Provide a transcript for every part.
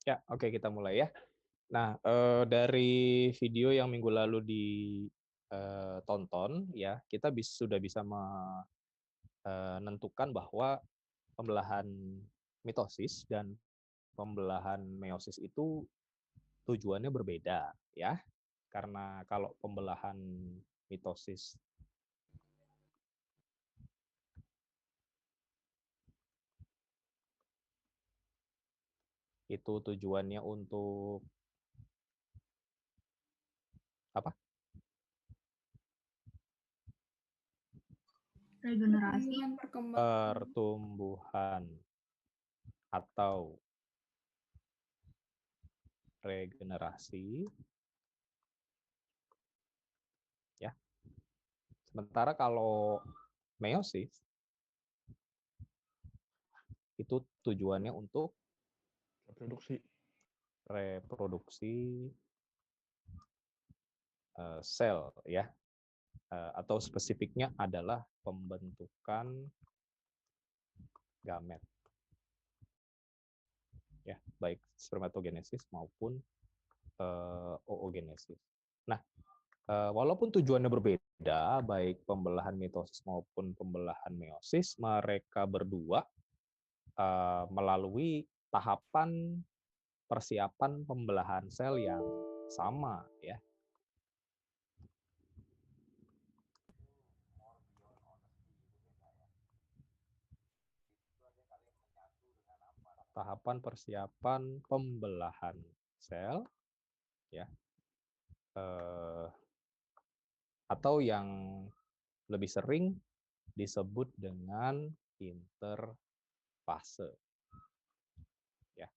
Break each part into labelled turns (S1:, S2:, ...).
S1: Ya, oke, kita mulai ya. Nah, dari video yang minggu lalu ditonton ya, kita sudah bisa menentukan bahwa pembelahan mitosis dan pembelahan meiosis itu tujuannya berbeda ya. Karena kalau pembelahan mitosis itu tujuannya untuk apa?
S2: Regenerasi,
S1: Pertumbuhan atau regenerasi ya. Sementara kalau meiosis itu tujuannya untuk reproduksi sel ya, atau spesifiknya adalah pembentukan gamet ya, baik spermatogenesis maupun oogenesis. Nah, walaupun tujuannya berbeda, baik pembelahan mitosis maupun pembelahan meiosis, mereka berdua melalui tahapan persiapan pembelahan sel yang sama ya. Tahapan persiapan pembelahan sel ya, atau yang lebih sering disebut dengan interfase ya.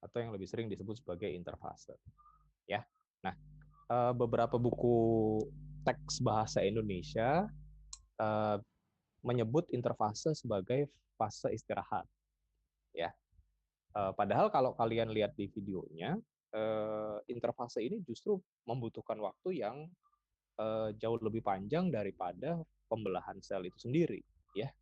S1: Atau yang lebih sering disebut sebagai interfase ya. Nah, beberapa buku teks bahasa Indonesia menyebut interfase sebagai fase istirahat ya. Padahal kalau kalian lihat di videonya, interfase ini justru membutuhkan waktu yang jauh lebih panjang daripada pembelahan sel itu sendiri ya.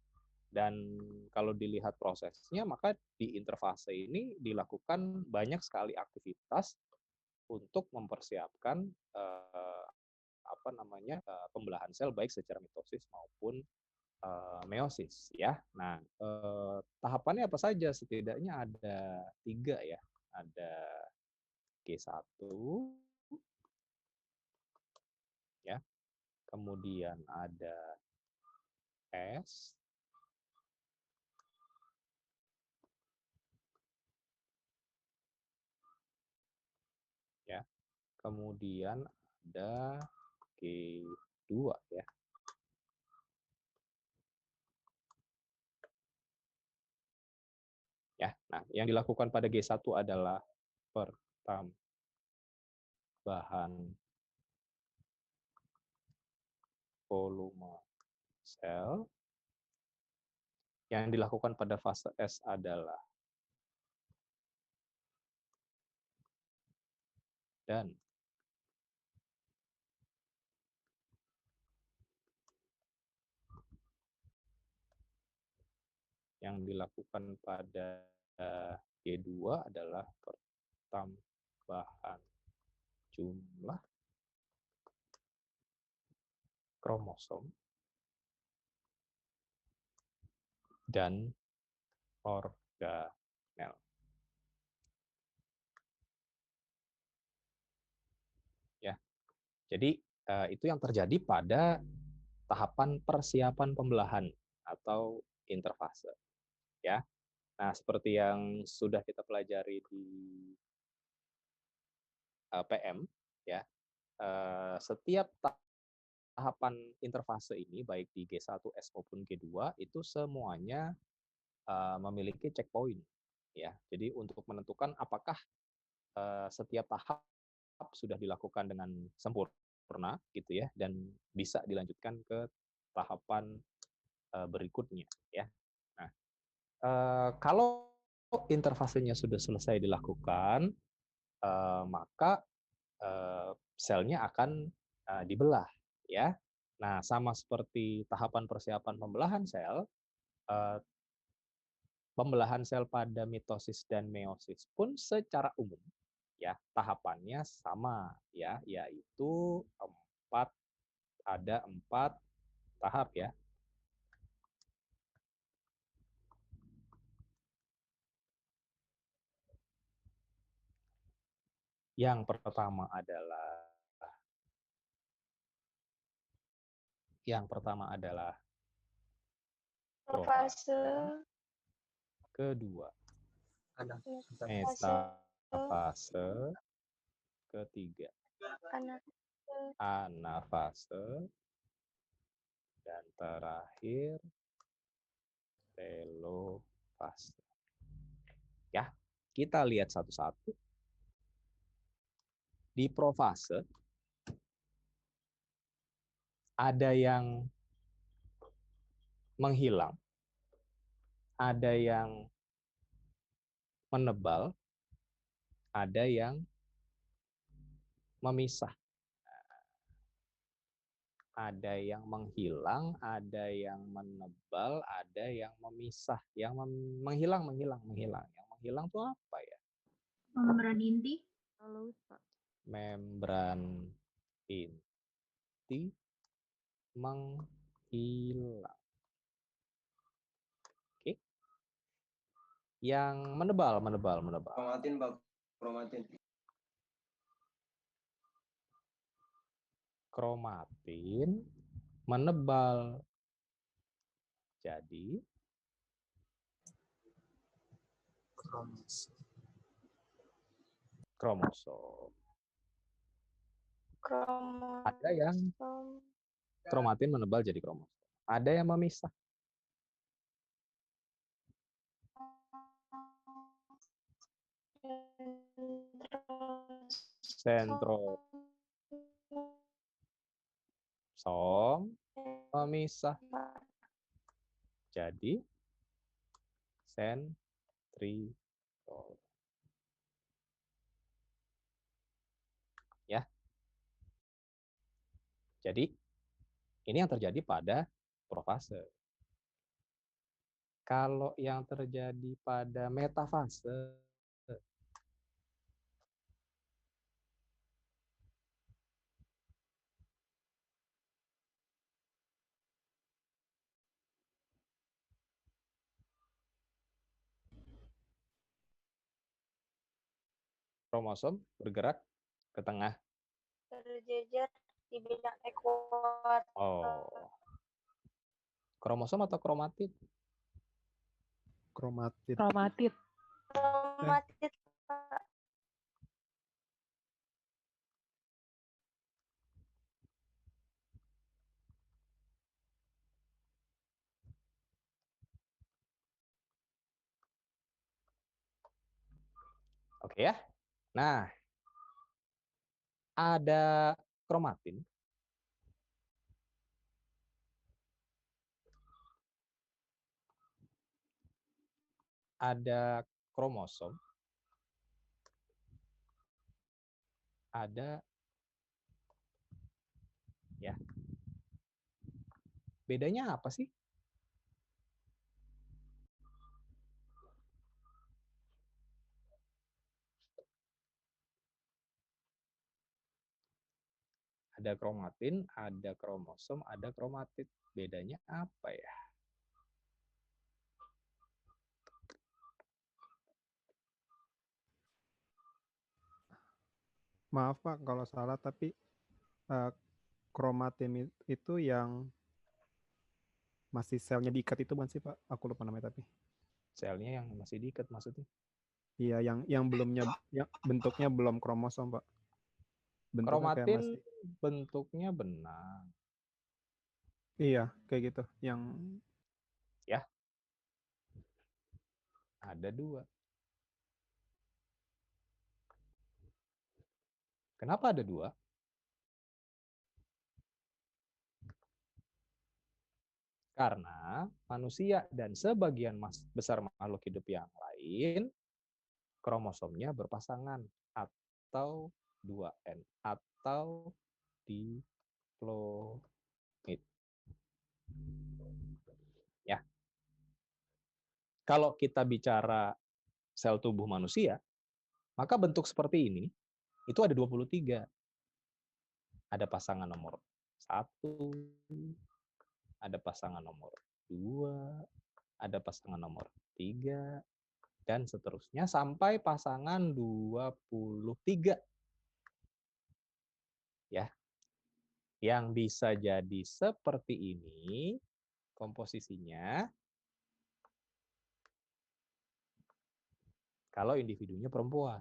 S1: Dan kalau dilihat prosesnya, maka di interfase ini dilakukan banyak sekali aktivitas untuk mempersiapkan pembelahan sel baik secara mitosis maupun meiosis ya. Nah, tahapannya apa saja? Setidaknya ada 3 ya. Ada G1 ya. Kemudian ada S, ya. Kemudian ada G2 ya. Ya, nah yang dilakukan pada G1 adalah pertambahan volume sel. Yang dilakukan pada fase S adalah dan yang dilakukan pada G2 adalah pertambahan jumlah kromosom dan organel. Ya. Jadi itu yang terjadi pada tahapan persiapan pembelahan atau interfase. Ya. Nah, seperti yang sudah kita pelajari di PM ya. Setiap tahapan interfase ini baik di G1S maupun G2 itu semuanya memiliki checkpoint ya. Jadi untuk menentukan apakah setiap tahap sudah dilakukan dengan sempurna gitu ya, dan bisa dilanjutkan ke tahapan berikutnya ya. Nah, Kalau interfasenya sudah selesai dilakukan, maka selnya akan dibelah, ya. Nah, sama seperti tahapan persiapan pembelahan sel, pembelahan sel pada mitosis dan meiosis pun secara umum, ya, tahapannya sama, ya, yaitu ada 4 tahap, ya. Yang pertama
S2: Profase,
S1: profase, kedua
S2: fase,
S1: metafase, ketiga
S2: anafase,
S1: anafase, dan terakhir telofase. Ya, kita lihat satu-satu. Di profase ada yang menghilang, ada yang menebal, ada yang memisah. Ada yang menghilang, ada yang menebal, ada yang memisah. Yang menghilang. Yang menghilang itu apa ya?
S3: Membran inti.
S1: Membran inti menghilang. Oke. Yang menebal.
S4: Kromatin, Pak. Kromatin.
S1: Kromatin menebal. Jadi kromosom. Ada yang kromatin menebal jadi kromosom. Ada yang memisah. Sentrosom memisah. Jadi sentriol. Ya. Jadi ini yang terjadi pada profase. Kalau yang terjadi pada metafase, kromosom bergerak ke tengah.
S2: berjejer di bidang ekuator.
S1: Oh. Kromosom atau kromatid?
S5: Kromatid.
S3: Kromatid.
S2: Kromatid, Pak.
S1: Oke ya. Nah, ada kromatin. Ada kromosom. Ada ya. Bedanya apa sih? Ada kromatin, ada kromosom, ada kromatid. Bedanya apa ya?
S5: Maaf Pak kalau salah, tapi kromatin itu yang masih selnya diikat itu bukan sih Pak? Aku lupa namanya tapi.
S1: Selnya yang masih diikat maksudnya?
S5: Iya, yang belumnya, yang bentuknya belum kromosom Pak. Bentuknya kayak
S1: Kromatin
S5: masih.
S1: bentuknya benang.
S5: Iya, kayak gitu. Yang
S1: Ya. Ada 2. Kenapa ada 2? Karena manusia dan sebagian besar makhluk hidup yang lain kromosomnya berpasangan atau 2N atau diploid. Ya. Kalau kita bicara sel tubuh manusia, maka bentuk seperti ini itu ada 23. Ada pasangan nomor 1, ada pasangan nomor 2, ada pasangan nomor 3, dan seterusnya sampai pasangan 23. Ya. Yang bisa jadi seperti ini komposisinya kalau individunya perempuan.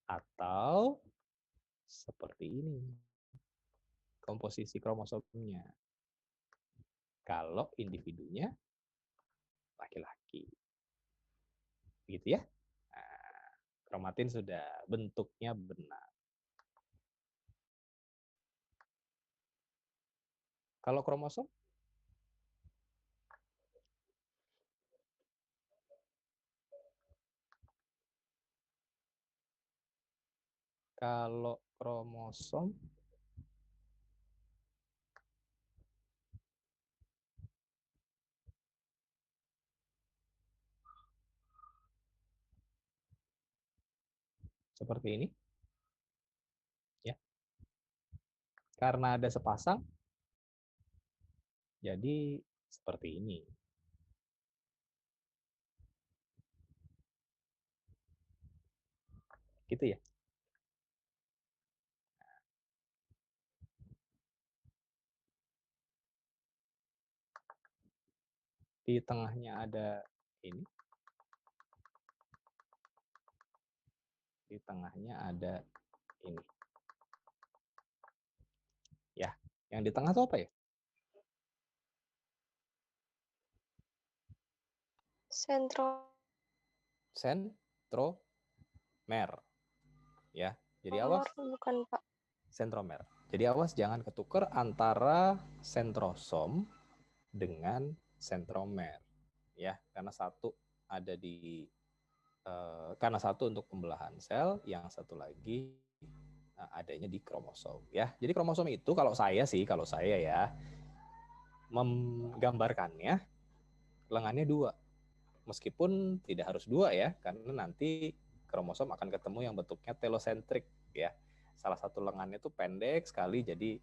S1: Atau seperti ini komposisi kromosomnya kalau individunya laki-laki. Gitu ya. Nah, kromatin sudah bentuknya benar. Kalau kromosom? Kalau kromosom seperti ini. Ya. Karena ada sepasang, jadi seperti ini. Gitu ya. Di tengahnya ada ini. Di tengahnya ada ini. Ya, yang di tengah itu apa ya? Sentromer. Ya, jadi awas.
S2: Bukan, Pak.
S1: Sentromer. Jadi awas jangan ketukar antara sentrosom dengan sentromer. Ya, karena satu ada di karena satu untuk pembelahan sel, yang satu lagi adanya di kromosom ya. Jadi kromosom itu kalau saya ya menggambarkannya lengannya 2. Meskipun tidak harus 2 ya, karena nanti kromosom akan ketemu yang bentuknya telosentrik ya. Salah satu lengannya itu pendek sekali, jadi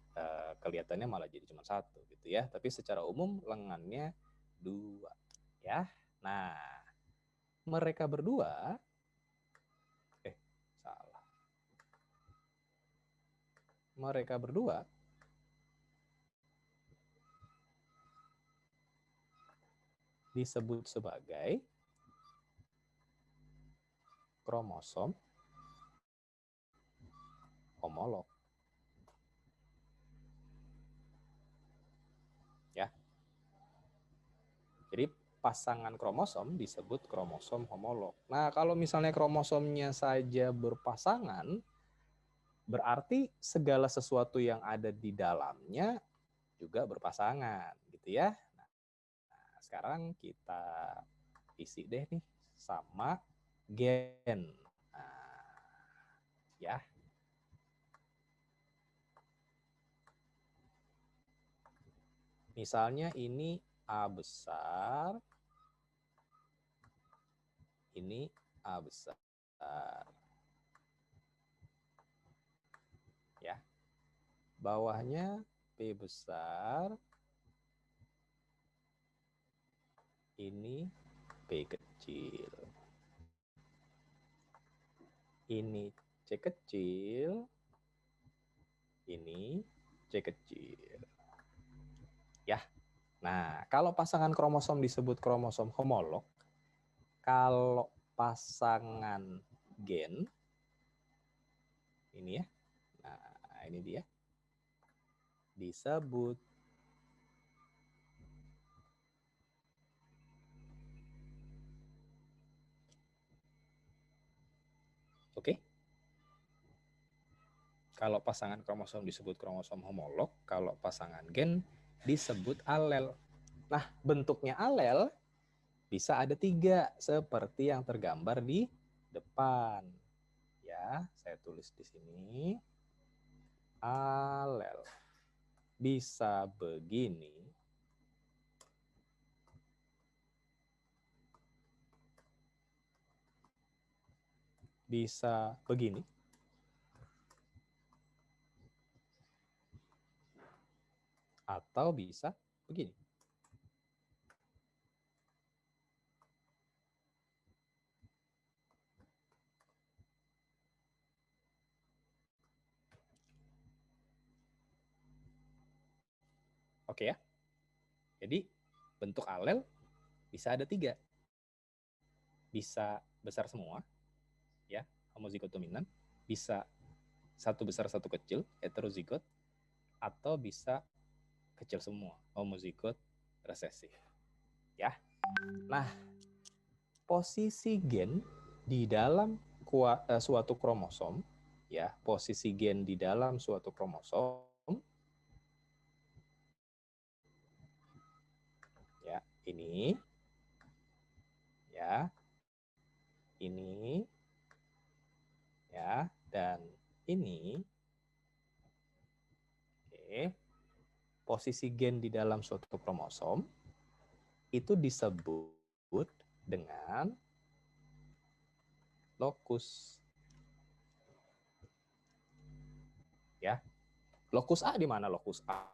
S1: kelihatannya malah jadi cuma 1 gitu ya. Tapi secara umum lengannya 2 ya. Nah, mereka berdua salah. Mereka berdua disebut sebagai kromosom homolog. Ya. Jadi pasangan kromosom disebut kromosom homolog. Nah, kalau misalnya kromosomnya saja berpasangan, berarti segala sesuatu yang ada di dalamnya juga berpasangan, gitu ya. Nah, sekarang kita isi deh nih sama gen. Nah, ya. Misalnya ini A besar, ini A besar. Ya. Bawahnya P besar, ini P kecil. Ini C kecil, ini C kecil. Ya. Nah, kalau pasangan kromosom disebut kromosom homolog, kalau pasangan gen ini ya. Nah, ini dia. Disebut oke. Kalau pasangan kromosom disebut kromosom homolog, kalau pasangan gen disebut alel. Nah, bentuknya alel bisa ada 3 seperti yang tergambar di depan. Ya, saya tulis di sini. Alel bisa begini, bisa begini, atau bisa begini. Oke ya. Jadi bentuk alel bisa ada 3. Bisa besar semua, ya, homozigot dominan. Bisa satu besar satu kecil, heterozigot, atau bisa kecil semua, homozigot resesif. Ya. Nah, posisi gen di dalam suatu kromosom, ya, posisi gen di dalam suatu kromosom, ya, ini, ya, ini, ya, dan ini. Oke. Posisi gen di dalam suatu kromosom itu disebut dengan lokus. Ya. Lokus A di mana lokus A?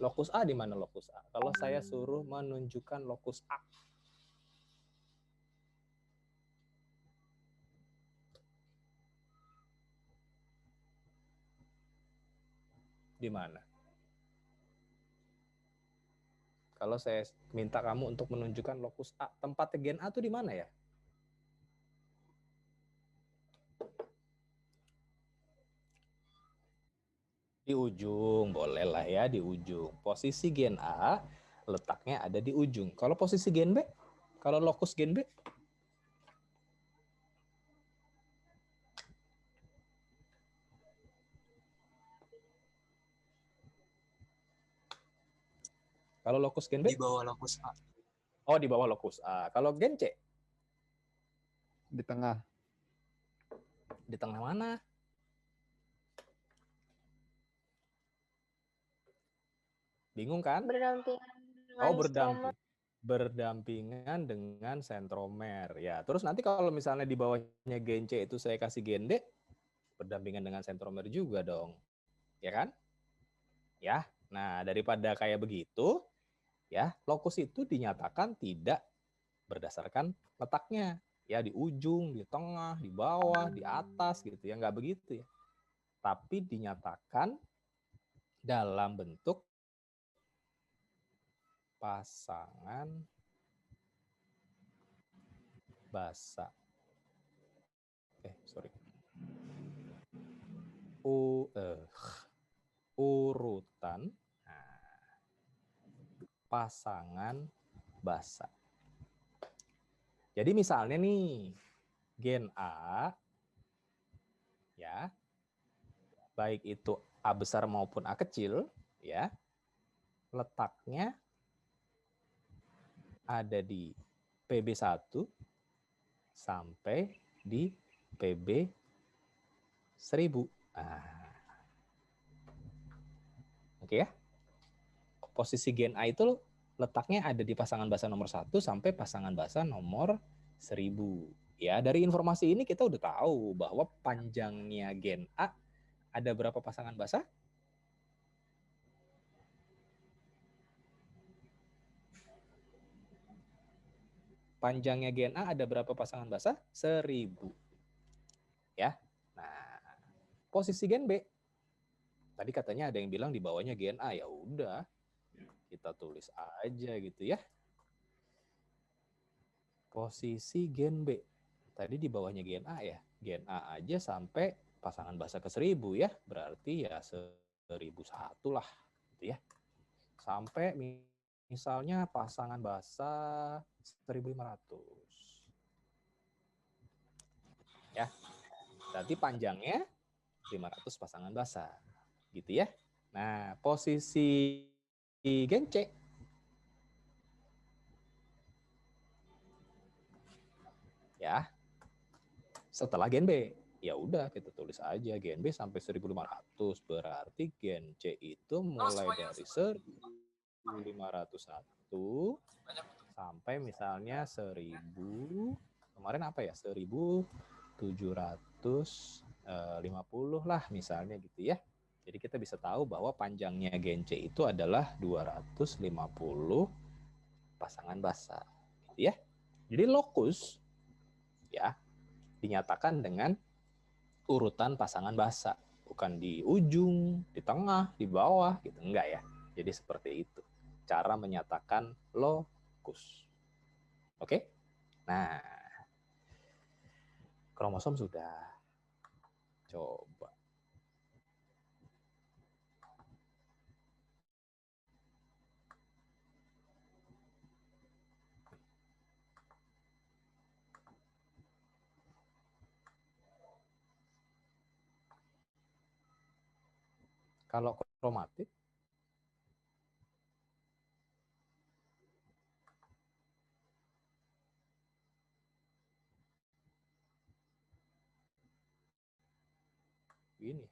S1: Lokus A di mana lokus A? Kalau saya suruh menunjukkan lokus A. Di mana? Kalau saya minta kamu untuk menunjukkan lokus A, tempat gen A itu di mana ya? Di ujung, boleh lah ya, di ujung. Posisi gen A letaknya ada di ujung. Kalau posisi gen B? Kalau lokus gen B? Kalau lokus gen B?
S6: Di bawah lokus A.
S1: Oh, di bawah lokus A. Kalau gen C?
S5: Di tengah.
S1: Di tengah mana? Bingung kan?
S2: Berdampingan
S1: Oh,
S2: dengan
S1: berdampingan dengan sentromer. Ya, terus nanti kalau misalnya di bawahnya gen C itu saya kasih gen D, berdampingan dengan sentromer juga dong. Ya kan? Ya. Nah, daripada kayak begitu, ya, lokus itu dinyatakan tidak berdasarkan letaknya. Ya, di ujung, di tengah, di bawah, di atas gitu ya, nggak begitu ya. Tapi dinyatakan dalam bentuk pasangan basa. Sorry. Urutan pasangan basa. Jadi misalnya nih, gen A, ya, baik itu A besar maupun A kecil, ya, letaknya ada di PB1 sampai di PB1000. Oke ya. Posisi gen A itu letaknya ada di pasangan basa nomor 1 sampai pasangan basa nomor 1000. Ya, dari informasi ini kita udah tahu bahwa panjangnya gen A ada berapa pasangan basa? Panjangnya gen A ada berapa pasangan basa? 1000. Ya. Nah, posisi gen B. Tadi katanya ada yang bilang di bawahnya gen A. Ya udah, kita tulis aja gitu ya. Posisi gen B. Tadi di bawahnya gen A ya. Gen A aja sampai pasangan basa ke 1000 ya. Berarti ya 1001 lah. Gitu ya. Sampai misalnya pasangan basa 1500. Berarti panjangnya 500 pasangan basah. Gitu ya. Nah, posisi gen C. Ya. Setelah gen B. Ya udah kita tulis aja gen B sampai 1500, berarti gen C itu mulai dari 1501 sampai misalnya 1000, kemarin apa ya, 1750 lah misalnya gitu ya. Jadi kita bisa tahu bahwa panjangnya gen C itu adalah 250 pasangan basah gitu ya. Jadi lokus ya dinyatakan dengan urutan pasangan basah, bukan di ujung, di tengah, di bawah gitu, enggak ya. Jadi seperti itu cara menyatakan lokus. Oke? Nah, kromosom sudah. Coba. Kalau kromatid, ini. Ini.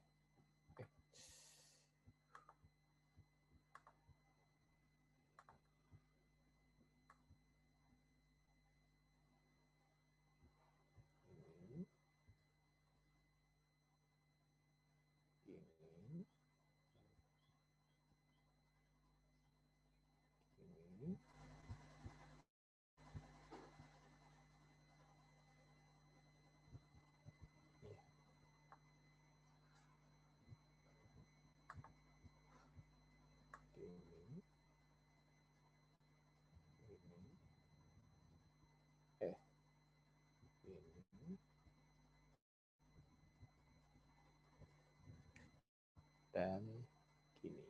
S1: Ini. Ini. Ini. Ini. Dan gini.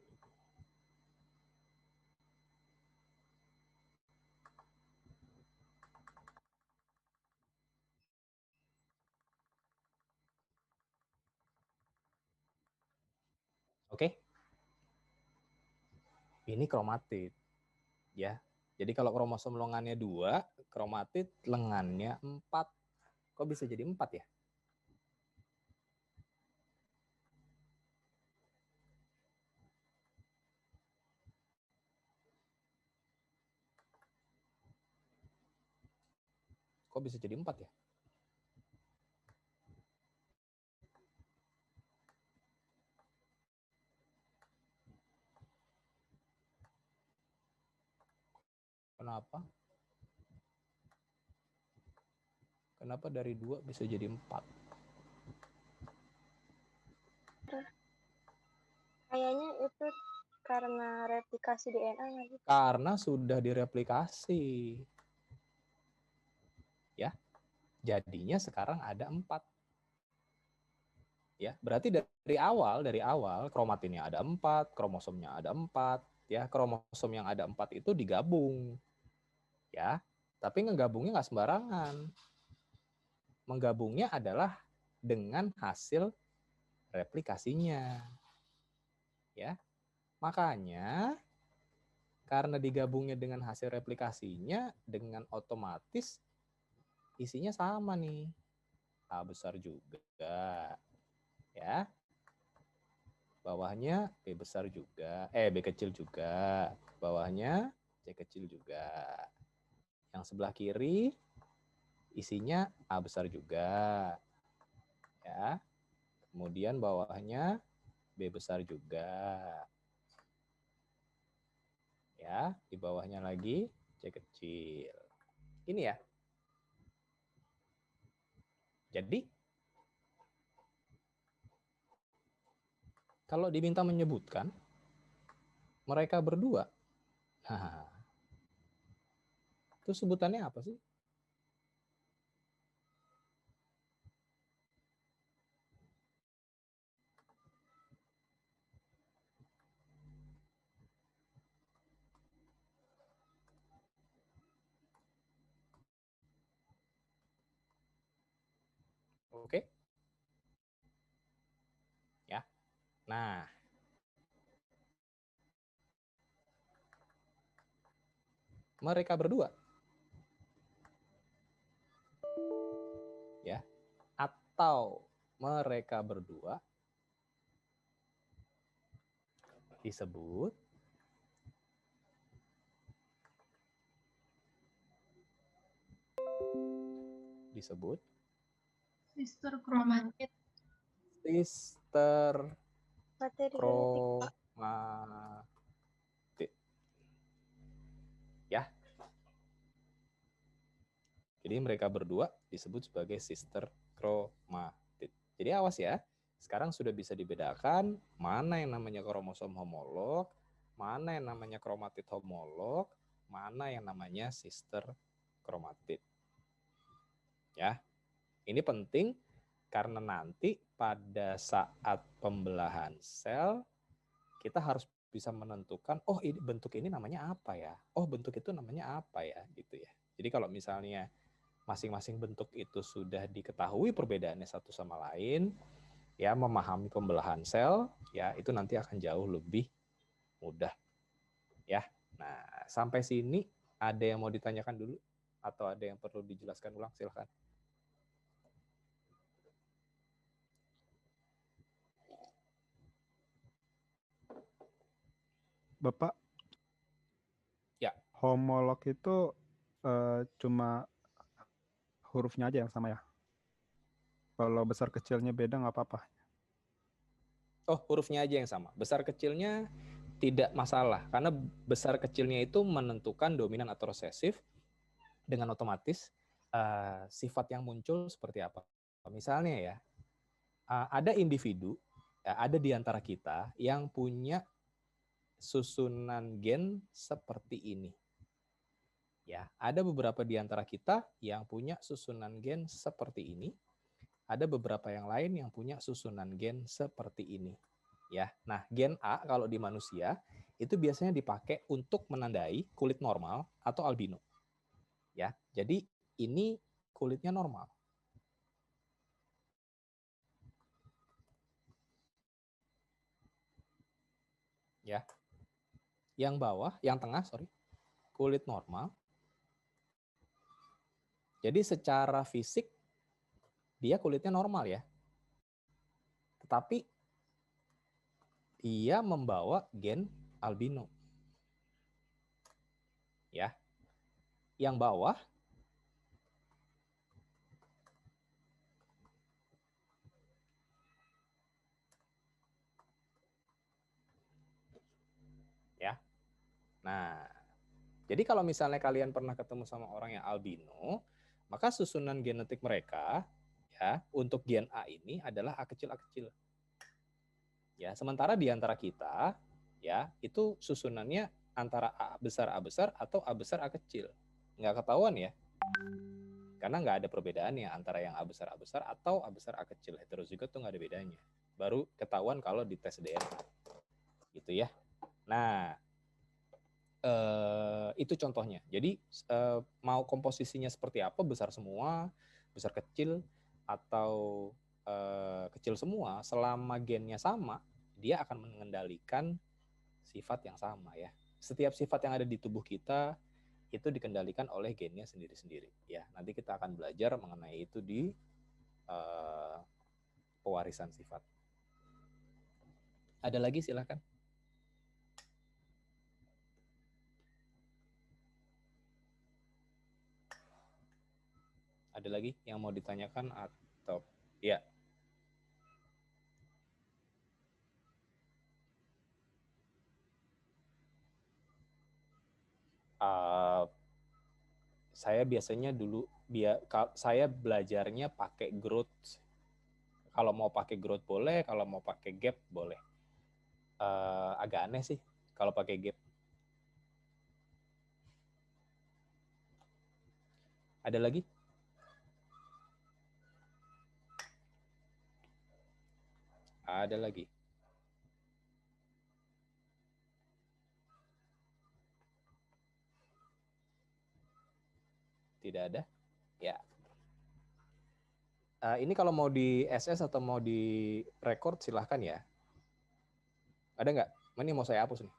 S1: Oke, ini kromatid ya. Jadi kalau kromosom lengannya 2, kromatid lengannya 4. Kok bisa jadi 4 ya? Kok bisa jadi 4 ya? Kenapa? Kenapa dari 2 bisa jadi 4?
S2: Kayaknya itu karena replikasi DNA nggak sih?
S1: Karena sudah direplikasi. Ya. Jadinya sekarang ada 4. Ya, berarti dari awal kromatinnya ada 4, kromosomnya ada 4, ya. Kromosom yang ada 4 itu digabung. Ya. Tapi ngegabungnya nggak sembarangan. Menggabungnya adalah dengan hasil replikasinya. Ya. Makanya karena digabungnya dengan hasil replikasinya, dengan otomatis isinya sama nih. A besar juga. Ya. Bawahnya B besar juga. B kecil juga. Bawahnya C kecil juga. Yang sebelah kiri isinya A besar juga. Ya. Kemudian bawahnya B besar juga. Ya, di bawahnya lagi C kecil. Ini ya. Jadi kalau diminta menyebutkan mereka berdua, nah, itu sebutannya apa sih? Oke. Nah, mereka berdua, ya, atau mereka berdua disebut
S3: Sister chromatid.
S1: sister
S2: Materi genetik.
S1: chromatid. Ya. Jadi mereka berdua disebut sebagai sister chromatid. Jadi awas ya. Sekarang sudah bisa dibedakan mana yang namanya kromosom homolog, mana yang namanya kromatid homolog, mana yang namanya sister chromatid. Ya. Ini penting karena nanti pada saat pembelahan sel kita harus bisa menentukan, oh ini bentuk ini namanya apa ya? Oh bentuk itu namanya apa ya? Gitu ya. Jadi kalau misalnya masing-masing bentuk itu sudah diketahui perbedaannya satu sama lain, ya memahami pembelahan sel, ya itu nanti akan jauh lebih mudah. Ya. Nah, sampai sini ada yang mau ditanyakan dulu atau ada yang perlu dijelaskan ulang? Silakan.
S5: Bapak,
S1: Ya.
S5: homolog itu cuma hurufnya aja yang sama ya? Kalau besar kecilnya beda nggak apa-apa?
S1: Oh, hurufnya aja yang sama. Besar kecilnya tidak masalah, karena besar kecilnya itu menentukan dominan atau resesif dengan otomatis sifat yang muncul seperti apa. Misalnya ya, ada individu, ya, ada di antara kita yang punya susunan gen seperti ini. Ya, ada beberapa di antara kita yang punya susunan gen seperti ini. Ada beberapa yang lain yang punya susunan gen seperti ini. Ya, nah gen A kalau di manusia itu biasanya dipakai untuk menandai kulit normal atau albino. Ya, jadi ini kulitnya normal. Ya, yang bawah, yang tengah, kulit normal. Jadi secara fisik dia kulitnya normal ya, tetapi dia membawa gen albino. Ya, yang bawah ya. Nah, jadi kalau misalnya kalian pernah ketemu sama orang yang albino, maka susunan genetik mereka ya untuk gen A ini adalah A kecil A kecil. Ya, sementara di antara kita ya itu susunannya antara A besar atau A besar A kecil. Nggak ketahuan ya. Karena nggak ada perbedaannya antara yang A besar atau A besar A kecil. Heterozigot tuh nggak ada bedanya. Baru ketahuan kalau di tes DNA. Gitu ya. Nah, itu contohnya. Jadi mau komposisinya seperti apa, besar semua, besar kecil, atau kecil semua, selama gennya sama, dia akan mengendalikan sifat yang sama ya. Setiap sifat yang ada di tubuh kita itu dikendalikan oleh gennya sendiri-sendiri. Ya, nanti kita akan belajar mengenai itu di pewarisan sifat. Ada lagi silakan. Ada lagi yang mau ditanyakan atau ya? Saya biasanya dulu saya belajarnya pakai growth. Kalau mau pakai growth boleh, kalau mau pakai gap boleh. Agak aneh sih kalau pakai gap. Ada lagi? Ada lagi. Tidak ada? Ya. Ini kalau mau di SS atau mau di record silahkan ya. Ada nggak? Ini mau saya hapus nih.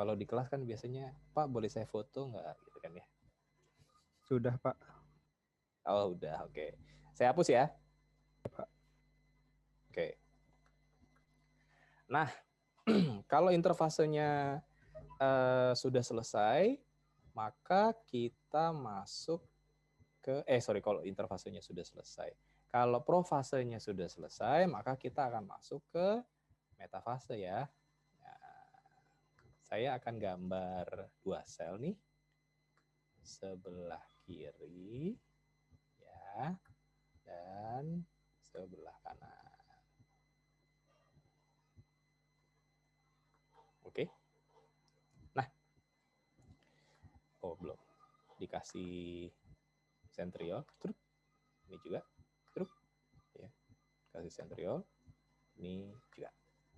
S1: Kalau di kelas kan biasanya, Pak boleh saya foto nggak? Gitu kan ya.
S5: Sudah, Pak.
S1: Oh udah, oke. Saya hapus ya. Oke. Nah, kalau interfasenya sudah selesai, maka kita masuk ke kalau interfasenya sudah selesai. Kalau profasenya sudah selesai, maka kita akan masuk ke metafase ya. Nah, saya akan gambar 2 sel nih. Sebelah kiri ya, dan sebelah kanan. Oke. Nah, belum dikasih sentriol, truk. Ini juga, truk. Ya, kasih sentriol. Ini juga,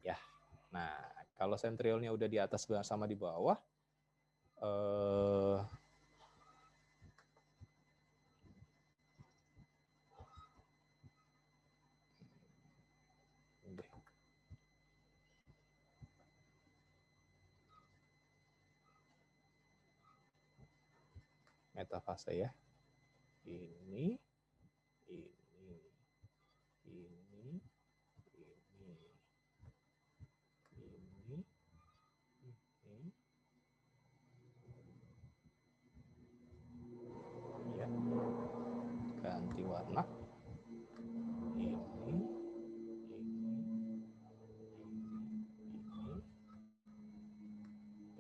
S1: ya. Nah, kalau sentriolnya udah di atas sama di bawah, metafase ya. Ini, ya. Ganti warna. Ini,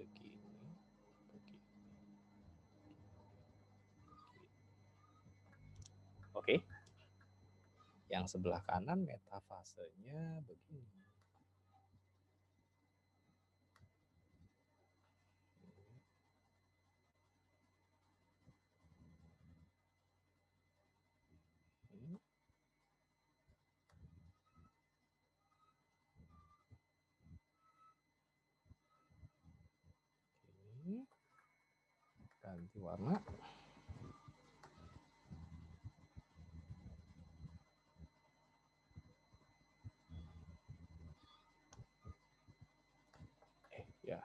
S1: begini. Oke. Yang sebelah kanan metafasenya begini. Ini ganti warna. Ya.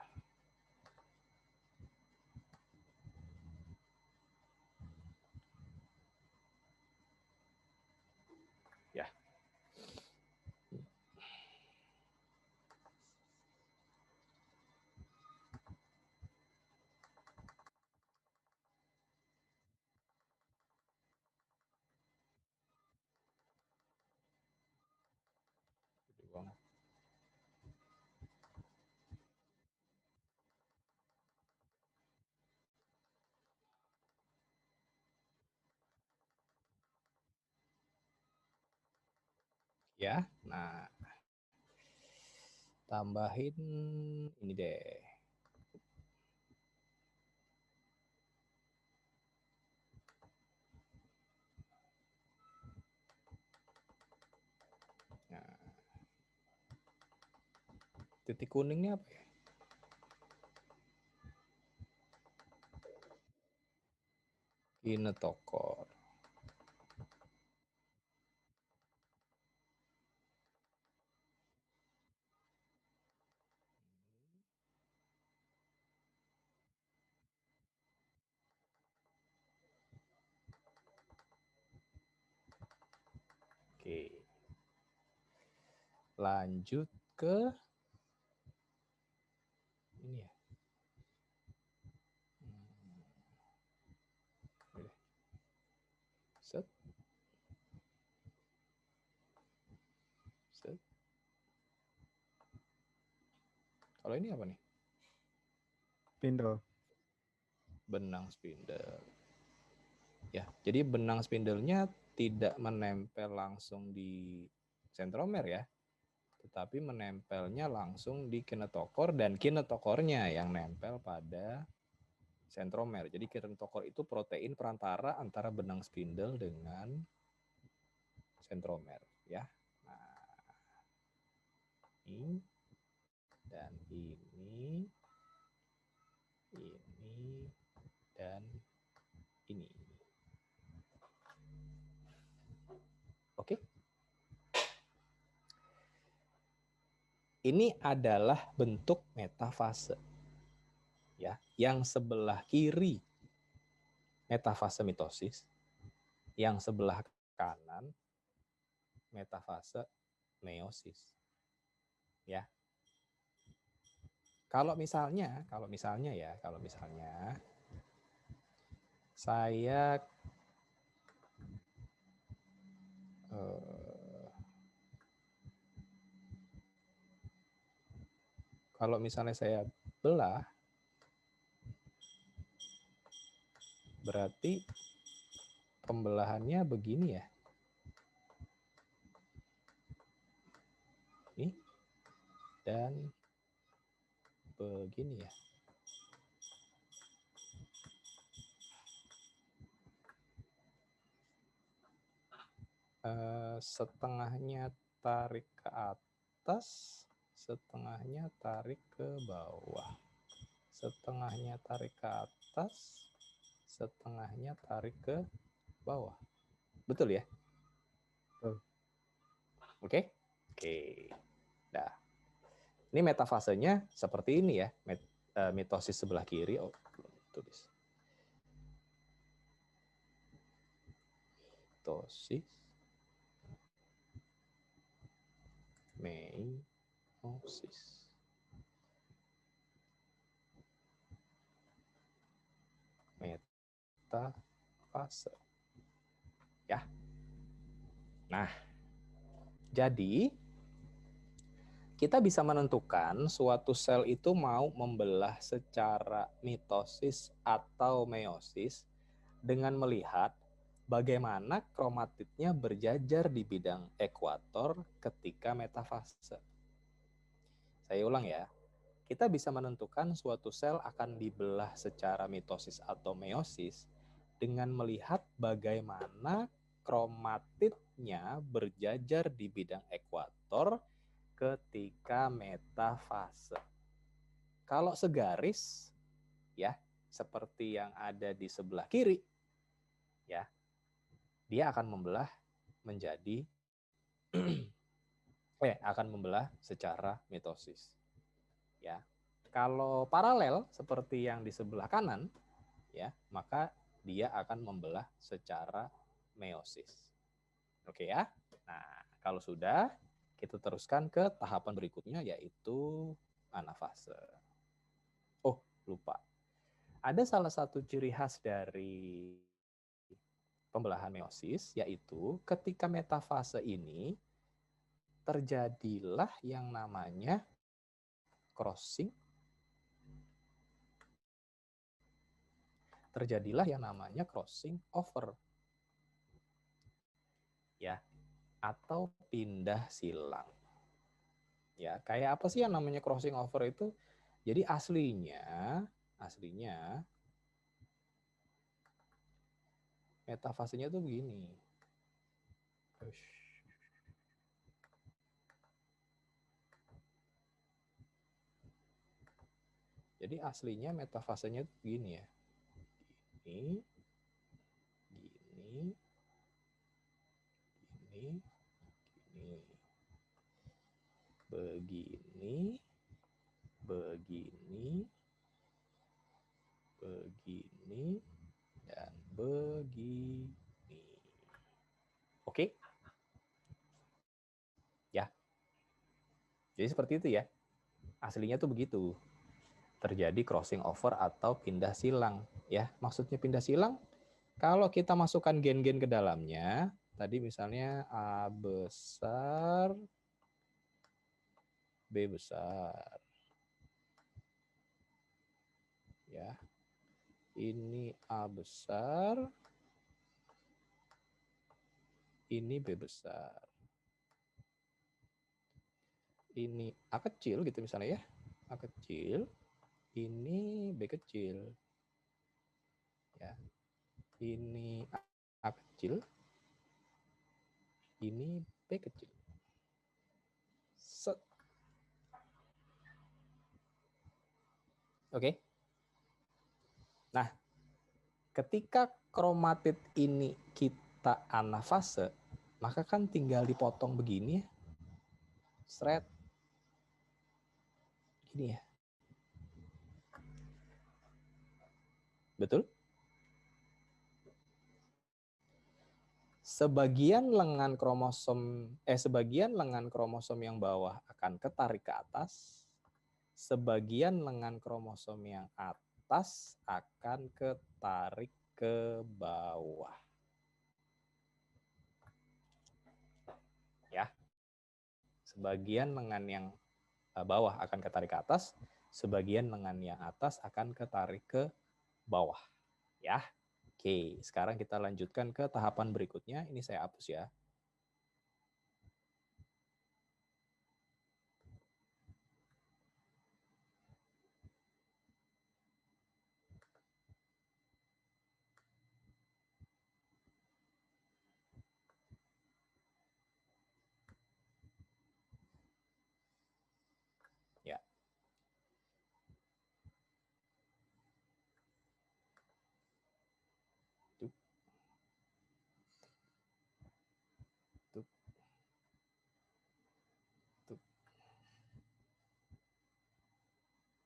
S1: Ya. Ya, nah tambahin ini deh. Nah, titik kuningnya apa ya? Kinetokor. Oke. Lanjut ke ini ya. Set. Set. Kalau ini apa nih?
S5: Spindle.
S1: Benang spindle. Ya, jadi benang spindlenya tidak menempel langsung di sentromer ya, tetapi menempelnya langsung di kinetokor dan kinetokornya yang nempel pada sentromer. Jadi kinetokor itu protein perantara antara benang spindle dengan sentromer ya. Nah, ini dan ini dan ini. Oke. Ini adalah bentuk metafase. Ya, yang sebelah kiri metafase mitosis, yang sebelah kanan metafase meiosis. Ya. Kalau misalnya saya kalau misalnya saya belah, berarti pembelahannya begini ya. Ini dan begini ya. Setengahnya tarik ke atas, setengahnya tarik ke bawah. Setengahnya tarik ke atas, setengahnya tarik ke bawah. Betul ya? Oke? Oke. Nah, ini metafasenya seperti ini ya. Mitosis sebelah kiri. Oh, belum tulis. Mitosis. Meiosis. Metafase. Ya. Nah, jadi kita bisa menentukan suatu sel itu mau membelah secara mitosis atau meiosis dengan melihat bagaimana kromatidnya berjajar di bidang ekuator ketika metafase. Saya ulang ya. Kita bisa menentukan suatu sel akan dibelah secara mitosis atau meiosis dengan melihat bagaimana kromatidnya berjajar di bidang ekuator ketika metafase. Kalau segaris, ya, seperti yang ada di sebelah kiri, ya, dia akan membelah menjadi akan membelah secara mitosis. Ya. Kalau paralel seperti yang di sebelah kanan, ya, maka dia akan membelah secara meiosis. Oke ya. Nah, kalau sudah, kita teruskan ke tahapan berikutnya yaitu anafase. Oh, lupa. Ada salah satu ciri khas dari pembelahan meiosis yaitu ketika metafase ini terjadilah yang namanya crossing. Terjadilah yang namanya crossing over. Ya, atau pindah silang. Ya, kayak apa sih yang namanya crossing over itu? Jadi aslinya metafasenya tuh begini. Jadi aslinya metafasenya tuh begini ya. Gini, gini, gini, gini. Begini, begini, begini, dan begini. Oke? Ya. Jadi seperti itu ya. Aslinya tuh begitu. Terjadi crossing over atau pindah silang. Ya, maksudnya pindah silang, kalau kita masukkan gen-gen ke dalamnya, tadi misalnya A besar, B besar. Ya. Ini A besar, ini B besar. Ini A kecil gitu misalnya ya. A kecil, ini B kecil. Ya. Ini A kecil, ini B kecil. Set. Oke. Nah, ketika kromatid ini kita anafase, maka kan tinggal dipotong begini ya. Sret. Ini ya. Betul? Sebagian lengan kromosom yang bawah akan ketarik ke atas, sebagian lengan kromosom yang atas akan ketarik ke bawah. Ya. Sebagian lengan yang bawah akan ketarik ke atas, sebagian lengan yang atas akan ketarik ke bawah. Ya. Oke, sekarang kita lanjutkan ke tahapan berikutnya. Ini saya hapus ya. Ya. Tuh. Tuh. Tuh.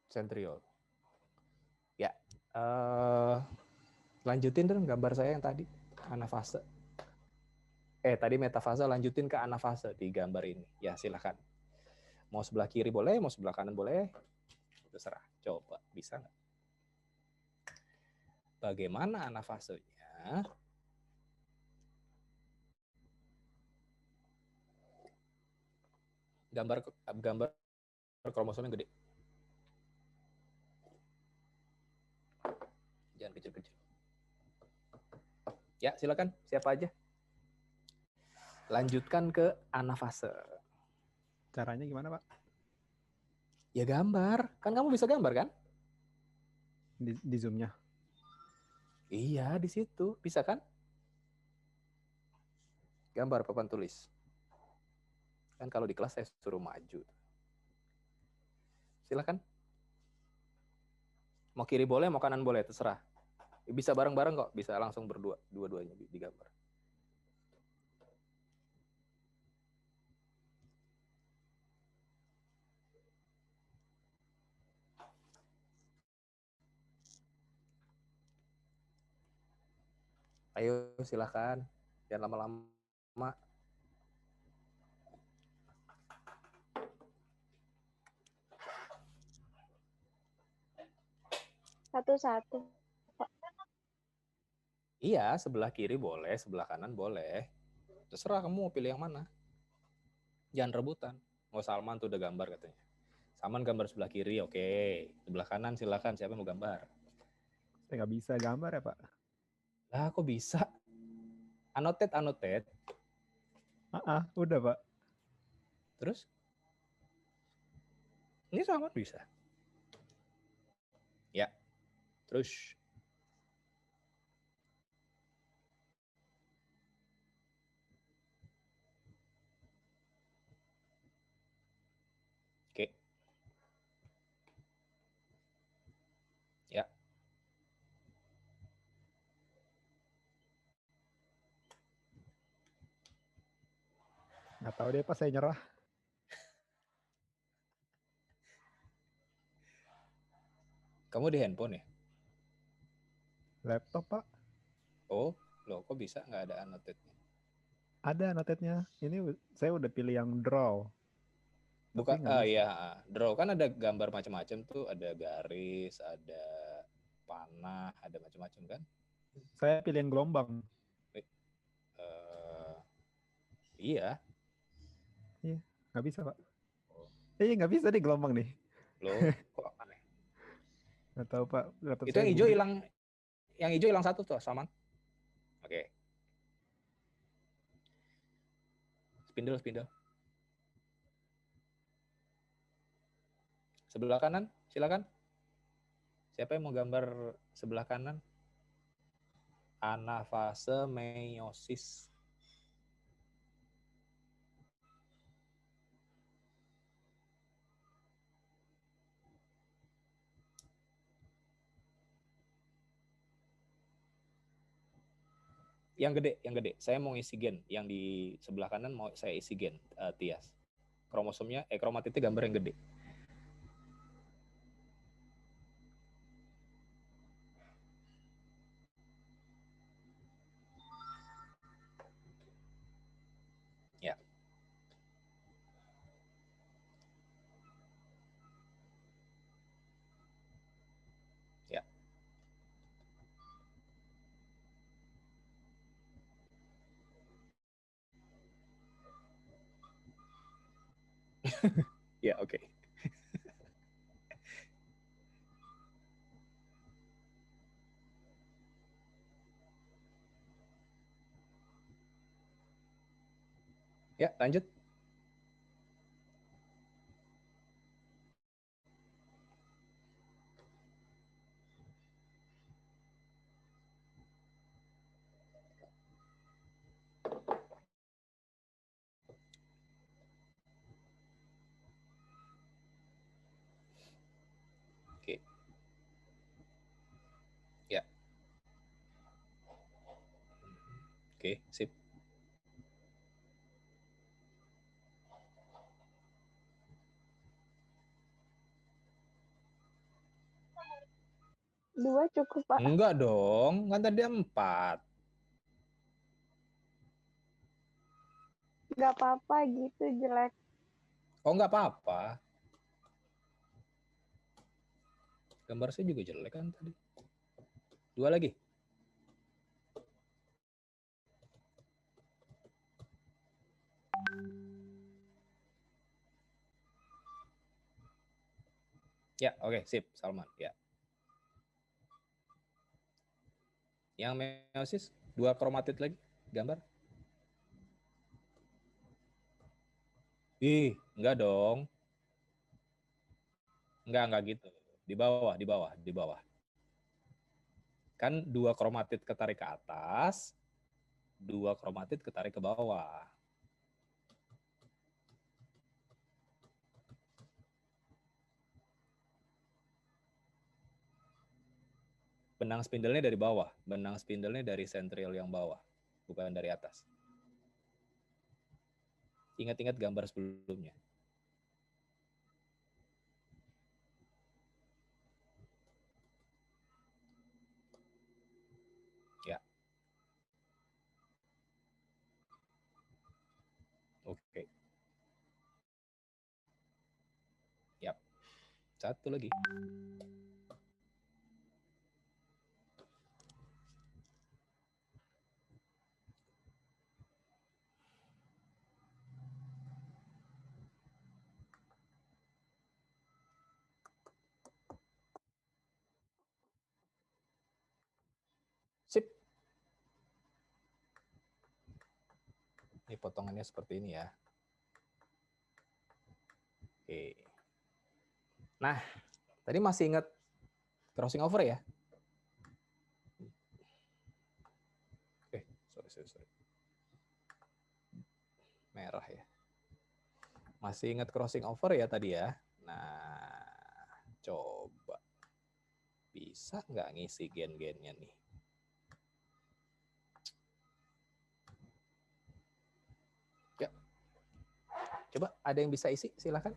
S1: Sentriol. Ya. Lanjutin dong gambar saya yang tadi, anafase. Tadi metafase, lanjutin ke anafase di gambar ini. Ya, silakan. Mau sebelah kiri boleh, mau sebelah kanan boleh. Terserah. Coba, bisa nggak? Bagaimana anafasenya? Gambar kromosom yang gede. Jangan kecil-kecil. Ya, silakan. Siapa aja? Lanjutkan ke anafase.
S5: Caranya gimana, Pak?
S1: Ya gambar. Kan kamu bisa gambar kan?
S5: Di Zoom-nya.
S1: Iya, di situ. Bisa kan? Gambar papan tulis. Kan kalau di kelas saya suruh maju. Silakan. Mau kiri boleh, mau kanan boleh, terserah. Bisa bareng-bareng kok, bisa langsung berdua, dua-duanya digambar. Ayo silakan, jangan lama-lama.
S2: Satu-satu.
S1: Iya, sebelah kiri boleh, sebelah kanan boleh. Terserah kamu mau pilih yang mana. Jangan rebutan. Mau Salman tuh udah gambar katanya. Salman gambar sebelah kiri, oke. Sebelah kanan silakan, siapa yang mau gambar?
S5: Saya nggak bisa gambar ya, Pak.
S1: Lah kok bisa? Anotet.
S5: Udah, Pak.
S1: Terus? Ini Salman bisa. Ya. Terus. Oke. Ya.
S5: Nggak tahu deh, Pak. Saya nyerah.
S1: Kamu di handphone ya?
S5: Laptop, Pak.
S1: Oh, loh kok bisa nggak ada anotetnya?
S5: Ada notetnya. Ini saya udah pilih yang draw.
S1: Bukan,
S5: nggak bisa.
S1: ya, draw kan ada gambar macam-macam tuh, ada garis, ada panah, ada macam-macam kan?
S5: Saya pilih yang gelombang.
S1: Iya.
S5: Iya, nggak bisa, Pak. Nggak bisa nih gelombang nih.
S1: Loh, kok aneh?
S5: Nggak tahu, Pak. Laptop
S1: Itu
S5: saya
S1: yang hijau
S5: gede.
S1: hilang, yang hijau hilang satu tuh, Salman. Oke. Spindle. Sebelah kanan, silakan. Siapa yang mau gambar sebelah kanan? Anafase meiosis. Yang gede. Saya mau isi gen. Yang di sebelah kanan mau saya isi gen, Tias. Kromosomnya, kromatitnya gambar yang gede. Ya, oke. Ya, lanjut. Oke. Ya. Oke, sip.
S2: Dua cukup, Pak.
S1: Enggak dong, kan tadi 4.
S2: Nggak apa-apa gitu, jelek.
S1: Oh, enggak apa-apa. Gambar saya juga jelek kan tadi. 2 lagi. Ya, oke, sip, Salman. Ya. Yang meiosis 2 kromatid lagi gambar. Ih, enggak dong. Enggak gitu. Di bawah, di bawah, di bawah. Kan 2 kromatid ketarik ke atas, 2 kromatid ketarik ke bawah. Benang spindle-nya dari bawah, benang spindle-nya dari sentriol yang bawah, bukan dari atas. Ingat-ingat gambar sebelumnya. Ya. Oke. Yap. 1 lagi. Sip. Ini potongannya seperti ini ya. Oke. Nah, tadi masih ingat crossing over ya? Sorry. Merah ya. Masih ingat crossing over ya tadi ya? Nah, coba. Bisa nggak ngisi gen-gennya nih? Ya. Coba ada yang bisa isi, silakan.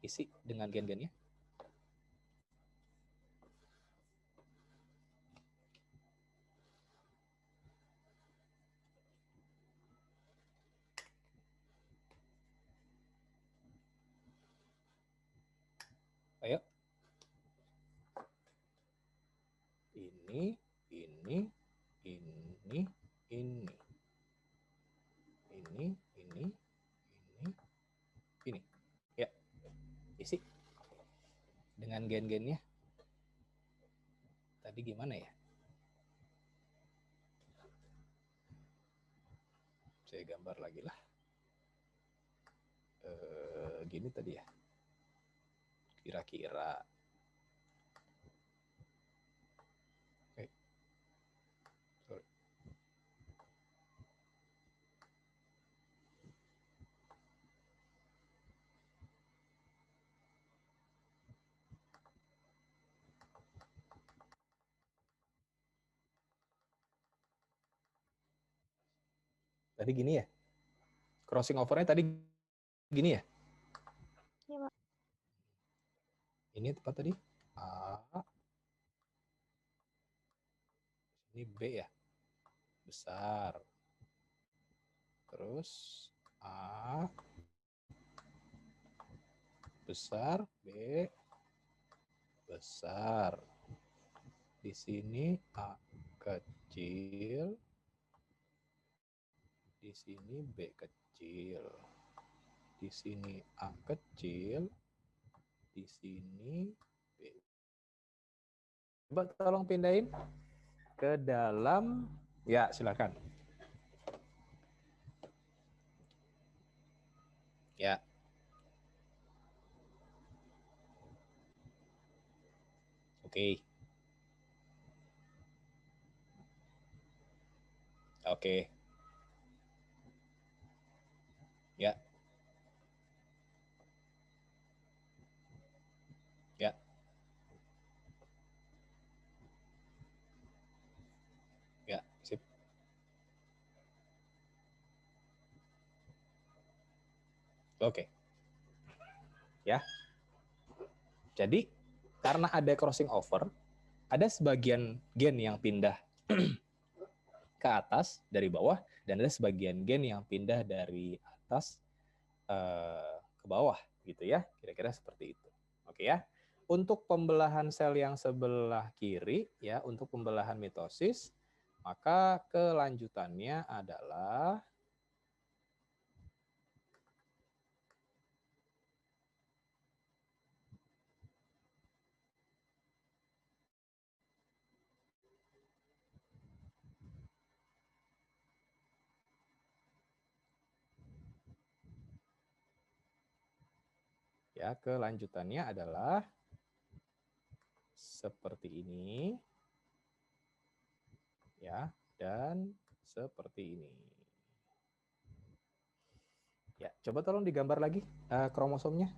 S1: Isi dengan gen-gennya. Ayo. Ini. Ini. Ya, isi. Dengan gen-gennya. Tadi gimana ya? Saya gambar lagi lah. Gini tadi ya. Kira-kira. Sorry. Tadi gini ya? Crossing over-nya tadi gini ya?
S2: Iya, Pak.
S1: Ini tepat tadi? A. Ini B ya? Besar. Terus A. Besar. B. Besar. Di sini A. K. kecil, di sini B kecil, di sini A kecil, di sini B. Coba tolong pindahin ke dalam, ya silakan. Ya. Oke. Oke. Ya. Ya. Ya, sip. Oke. Ya. Jadi karena ada crossing over, ada sebagian gen yang pindah ke atas dari bawah, dan ada sebagian gen yang pindah dari atas ke bawah gitu ya, kira-kira seperti itu. Oke ya. Untuk pembelahan sel yang sebelah kiri ya, untuk pembelahan mitosis, maka kelanjutannya adalah ya, kelanjutannya adalah seperti ini ya, dan seperti ini. Ya, coba tolong digambar lagi kromosomnya.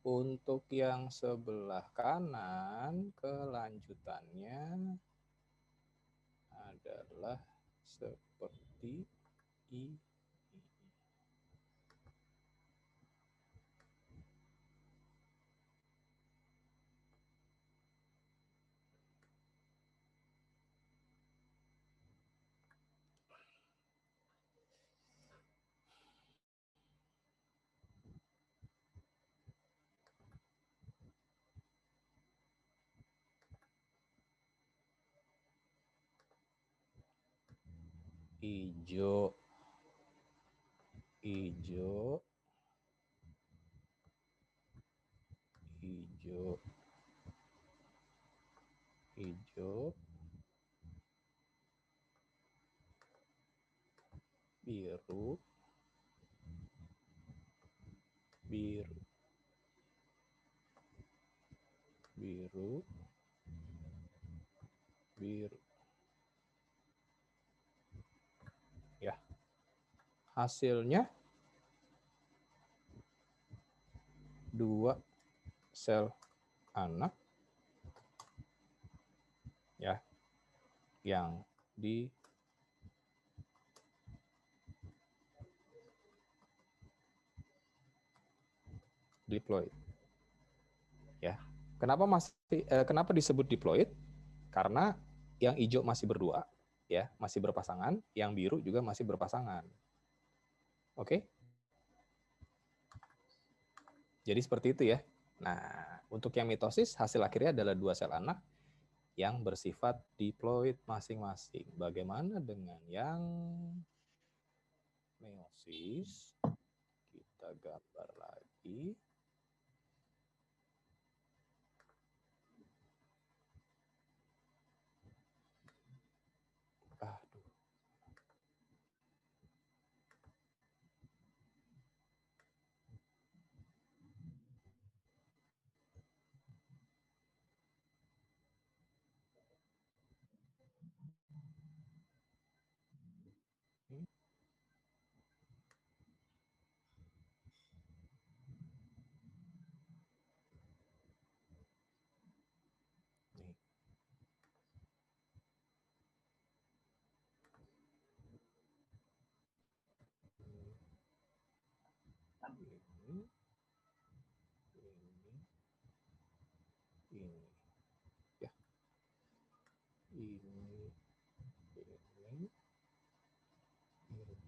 S1: Untuk yang sebelah kanan, kelanjutannya adalah seperti ini. Hijau, hijau, hijau, hijau, biru, biru, biru, biru. Ya, hasilnya 2 sel anak ya, yang di diploid. Ya. Kenapa disebut diploid? Karena yang hijau masih berdua, ya, masih berpasangan, yang biru juga masih berpasangan. Oke? Jadi seperti itu ya. Nah, untuk yang mitosis, hasil akhirnya adalah 2 sel anak yang bersifat diploid masing-masing. Bagaimana dengan yang meiosis? Kita gambar lagi. Aduh.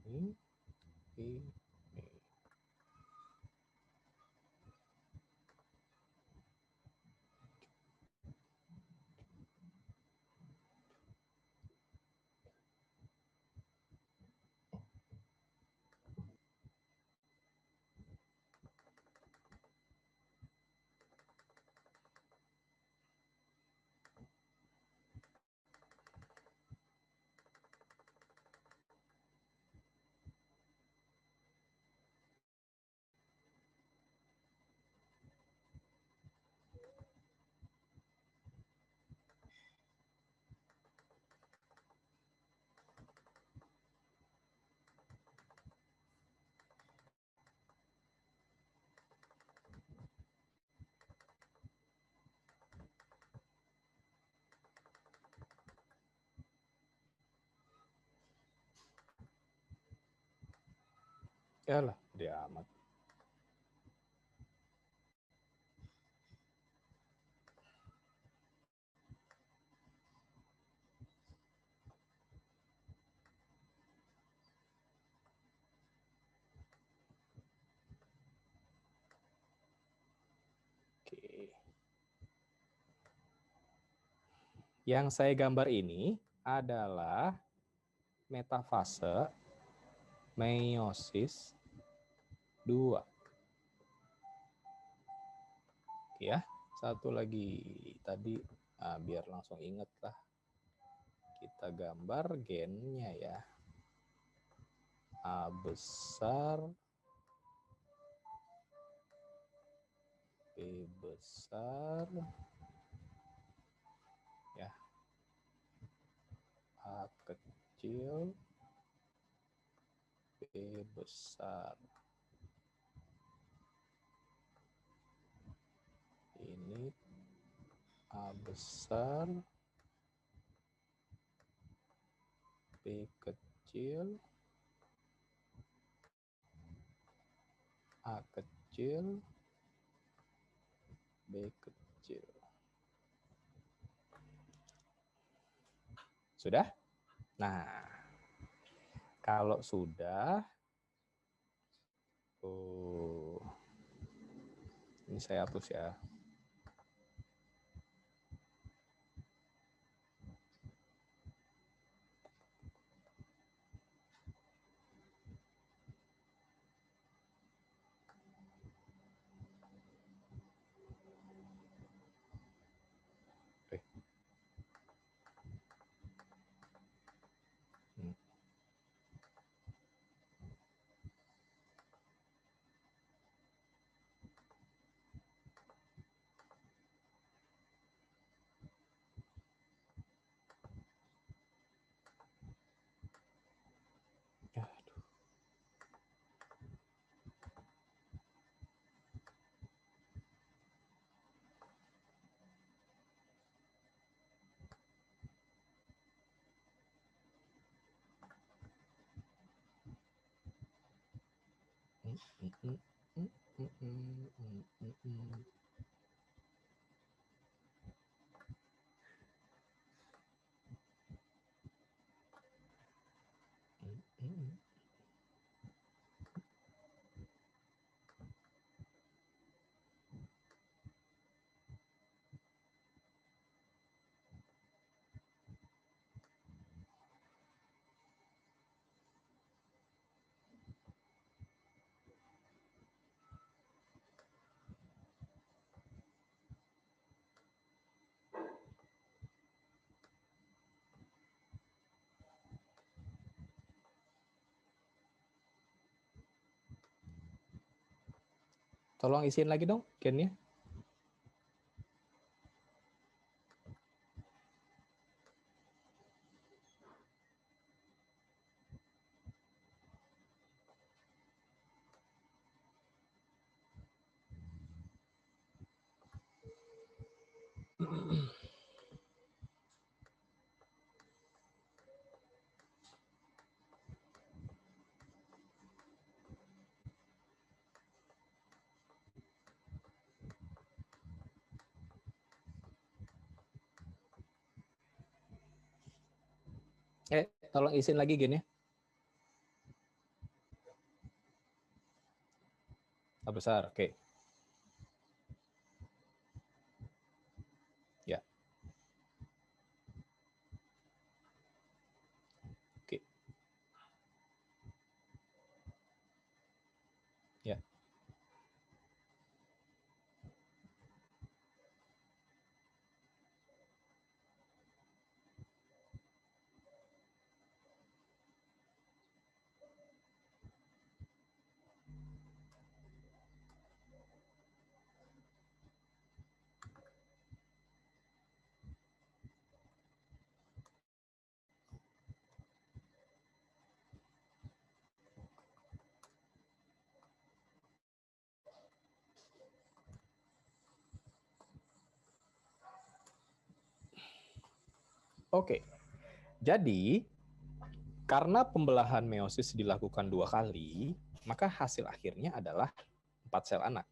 S1: ini. Yalah, dia amat. Oke. Yang saya gambar ini adalah metafase meiosis 2. Ya, satu lagi tadi biar langsung inget lah. Kita gambar gennya ya. A besar, B besar, ya. A kecil, B besar. Ini A besar, B kecil, A kecil, B kecil. Sudah? Nah, kalau sudah, ini saya hapus ya. Tolong isiin lagi dong gennya. Tolong isiin lagi gennya. A besar, oke. Ya. Oke. Ya. Oke. Jadi, karena pembelahan meiosis dilakukan 2 kali, maka hasil akhirnya adalah 4 sel anak.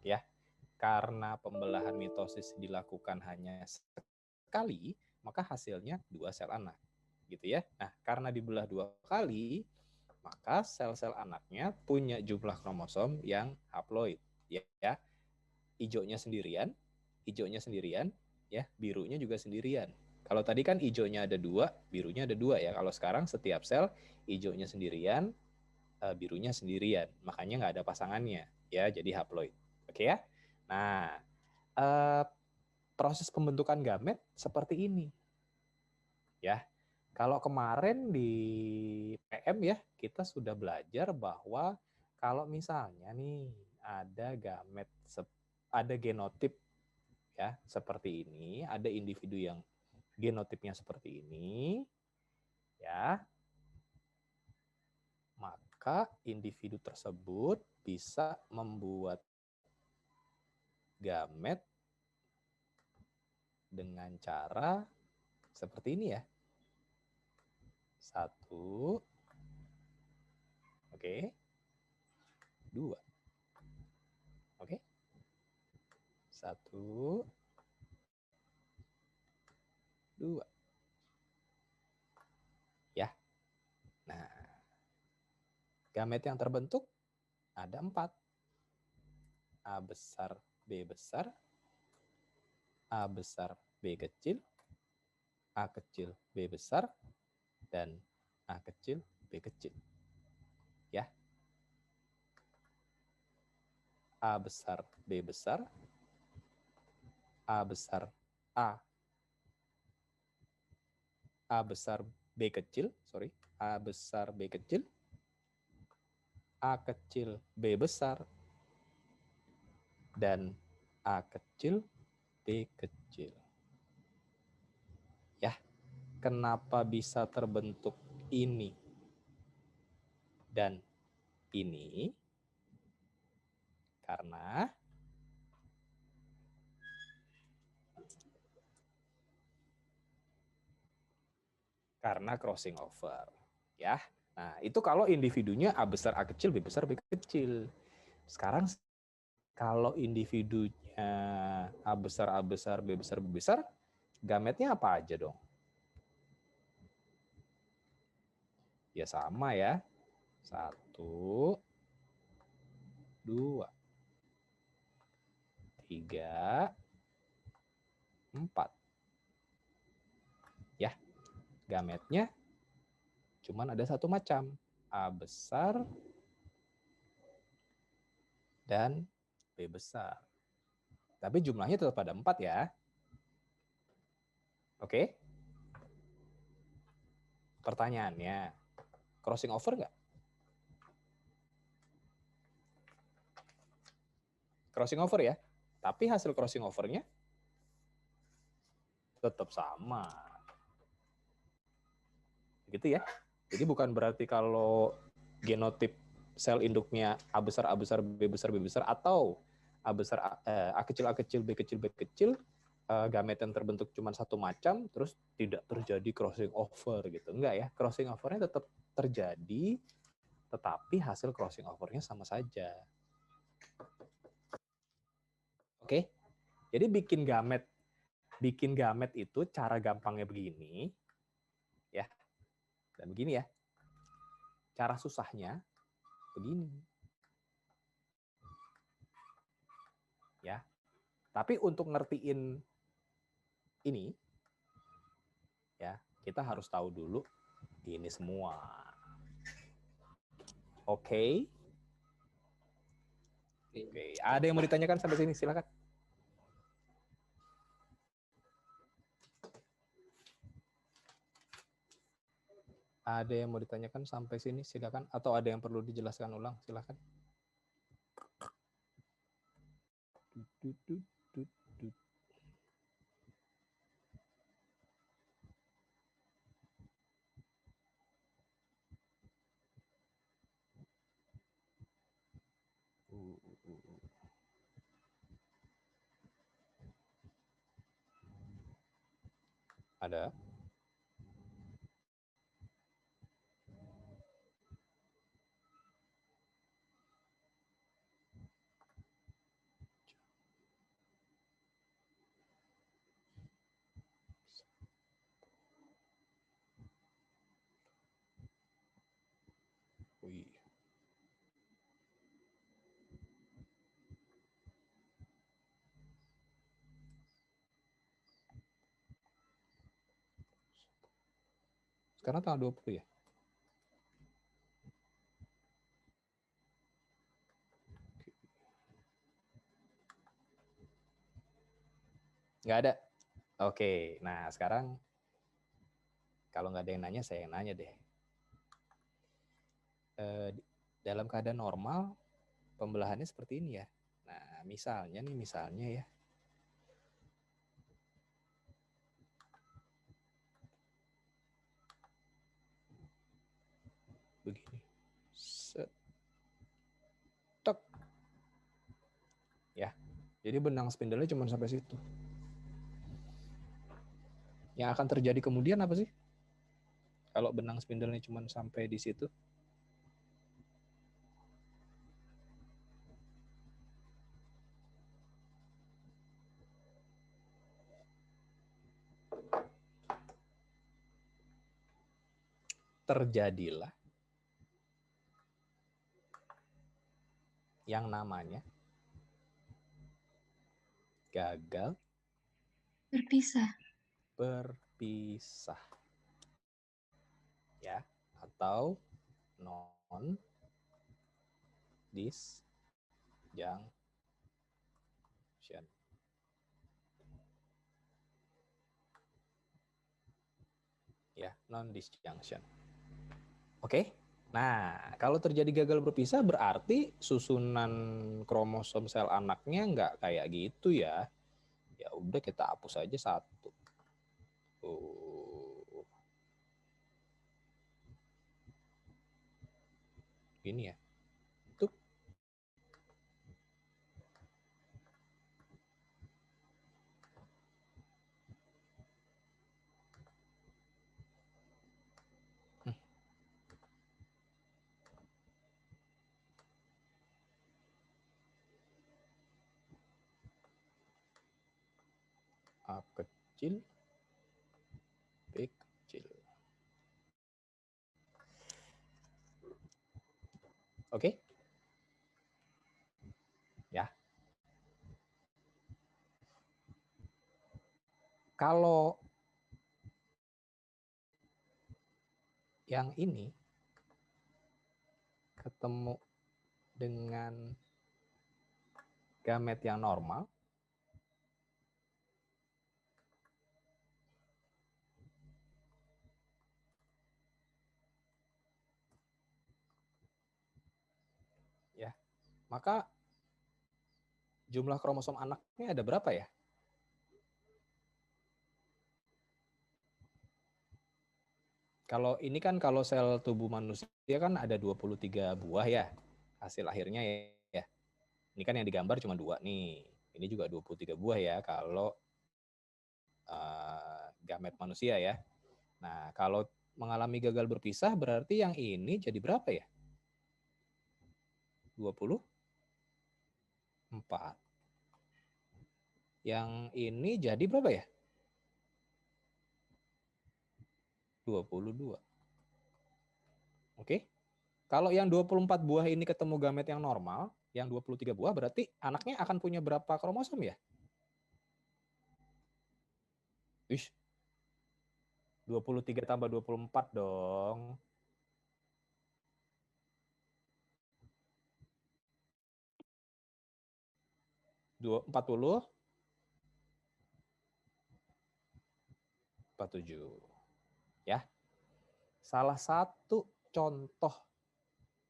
S1: Ya. Karena pembelahan mitosis dilakukan hanya sekali, maka hasilnya 2 sel anak. Gitu ya. Nah, karena dibelah 2 kali, maka sel-sel anaknya punya jumlah kromosom yang haploid. Ya. Hijaunya sendirian, ya, birunya juga sendirian. Kalau tadi kan hijaunya ada 2, birunya ada 2 ya. Kalau sekarang setiap sel hijaunya sendirian, birunya sendirian. Makanya nggak ada pasangannya, ya. Jadi haploid. Oke ya. Nah, proses pembentukan gamet seperti ini. Ya. Kalau kemarin di PM ya, kita sudah belajar bahwa kalau misalnya nih ada gamet, ada genotip ya seperti ini, ada individu yang genotipnya seperti ini, ya, maka individu tersebut bisa membuat gamet dengan cara seperti ini ya. 1, oke, 2, oke, 1, 2, ya. Nah, gamet yang terbentuk ada 4. A besar, B besar, A besar, B kecil, A kecil, B besar, dan A kecil, B kecil. Ya. A besar, B besar, A besar, A besar, B kecil, A besar, B kecil, A kecil, B besar, dan A kecil, B kecil. Ya, kenapa bisa terbentuk ini dan ini? Karena crossing over. Ya. Nah, itu kalau individunya A besar, A kecil, B besar, B kecil. Sekarang kalau individunya A besar, B besar, B besar, gametnya apa aja dong? Ya sama ya. 1, 2, 3, 4. Ya, gametnya cuman ada 1 macam. A besar dan B besar. Tapi jumlahnya tetap ada 4 ya. Oke? Pertanyaannya, crossing over nggak? Crossing over ya. Tapi hasil crossing overnya tetap sama. Gitu ya. Jadi bukan berarti kalau genotip sel induknya A besar, B besar, B besar, atau A besar, A kecil, B kecil, B kecil, gamet yang terbentuk cuma 1 macam, terus tidak terjadi crossing over gitu. Enggak ya, crossing overnya tetap terjadi, tetapi hasil crossing overnya sama saja. Oke, jadi bikin gamet itu cara gampangnya begini, ya, dan begini ya. Cara susahnya begini. Ya. Tapi untuk ngertiin ini, ya kita harus tahu dulu ini semua. Oke. Oke. Ada yang mau ditanyakan sampai sini? Silakan. Ada yang mau ditanyakan sampai sini? Silakan. Atau ada yang perlu dijelaskan ulang? Silakan. Ada? Wih. Sekarang tanggal 20 ya? Nggak ada? Oke, nah sekarang kalau nggak ada yang nanya, saya yang nanya deh. Dalam keadaan normal, pembelahannya seperti ini ya. Nah, misalnya ya. Begini. Set. Tek. Ya. Jadi benang spindle-nya cuma sampai situ. Yang akan terjadi kemudian apa sih? Kalau benang spindle-nya cuma sampai di situ. Terjadilah yang namanya gagal berpisah. Ya, atau non disjunction. Ya, non disjunction. Oke. Nah, kalau terjadi gagal berpisah berarti susunan kromosom sel anaknya nggak kayak gitu ya. Ya udah kita hapus aja satu. Gini ya. Tuh. A kecil, B kecil. Oke? Ya. Kalau yang ini ketemu dengan gamet yang normal, ya, maka jumlah kromosom anaknya ada berapa ya? Kalau ini kan kalau sel tubuh manusia kan ada 23 buah ya hasil akhirnya ya. Ini kan yang digambar cuma 2 nih. Ini juga 23 buah ya kalau gamet manusia ya. Nah, kalau mengalami gagal berpisah berarti yang ini jadi berapa ya? 24. Yang ini jadi berapa ya? 22. Oke. Kalau yang 24 buah ini ketemu gamet yang normal, yang 23 buah, berarti anaknya akan punya berapa kromosom ya? Ish, 23 tambah 24 dong. Dua, 40, 47. Ya. Salah satu contoh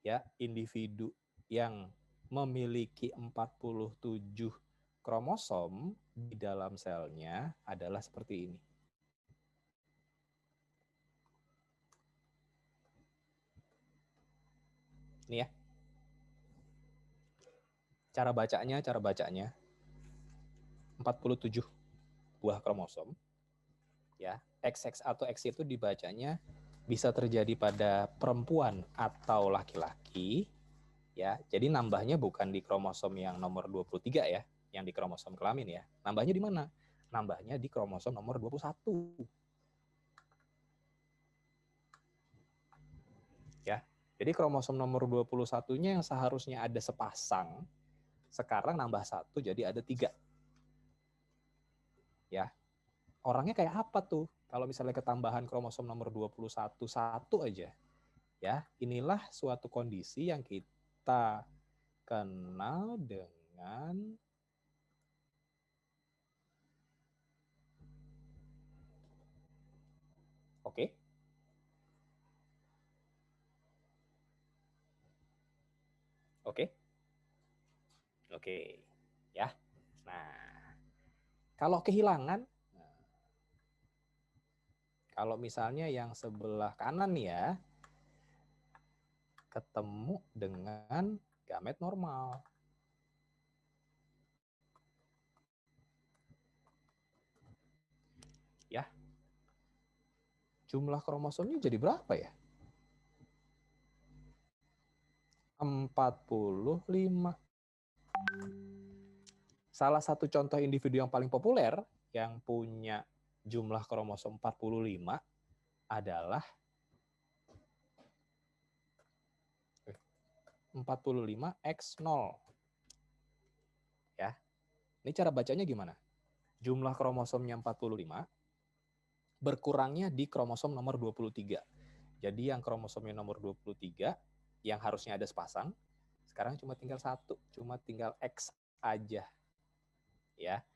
S1: ya individu yang memiliki 47 kromosom di dalam selnya adalah seperti ini. Ini ya. Cara bacanya 47 buah kromosom. Ya, XX atau X itu dibacanya bisa terjadi pada perempuan atau laki-laki. Ya, jadi nambahnya bukan di kromosom yang nomor 23 ya, yang di kromosom kelamin ya. Nambahnya di mana? Nambahnya di kromosom nomor 21. Ya. Jadi kromosom nomor 21-nya yang seharusnya ada sepasang, sekarang nambah 1 jadi ada 3. Ya. Orangnya kayak apa tuh? Kalau misalnya ketambahan kromosom nomor 21 satu aja. Ya, inilah suatu kondisi yang kita kenal dengan oke. Oke. Oke. Ya. Nah, kalau kehilangan, kalau misalnya yang sebelah kanan nih ya, ketemu dengan gamet normal. Ya. Jumlah kromosomnya jadi berapa ya? 45. Salah satu contoh individu yang paling populer yang punya jumlah kromosom 45 adalah 45X0. Ya. Ini cara bacanya gimana? Jumlah kromosomnya 45, berkurangnya di kromosom nomor 23. Jadi yang kromosomnya nomor 23, yang harusnya ada sepasang, sekarang cuma tinggal 1, cuma tinggal X aja. Ya.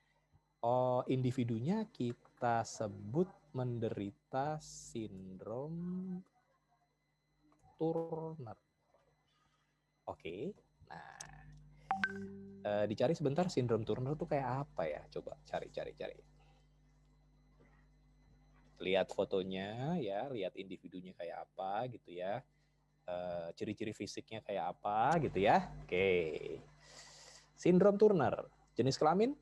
S1: Oh, individunya kita sebut menderita sindrom Turner. Oke. Nah, dicari sebentar sindrom Turner tuh kayak apa ya? Coba cari. Lihat fotonya ya, lihat individunya kayak apa gitu ya. Ciri-ciri fisiknya kayak apa gitu ya. Oke. Sindrom Turner, jenis kelamin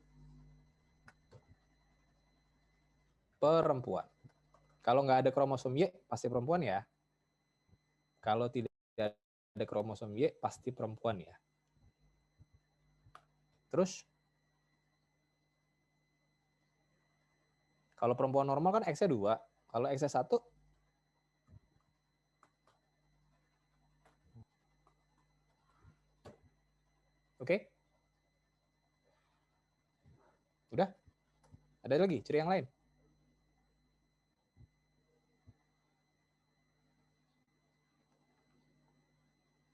S1: perempuan. Kalau nggak ada kromosom Y, pasti perempuan ya. Kalau tidak ada kromosom Y, pasti perempuan ya. Terus, kalau perempuan normal kan X-nya 2. Kalau X-nya 1, oke? Udah? Ada lagi ciri yang lain?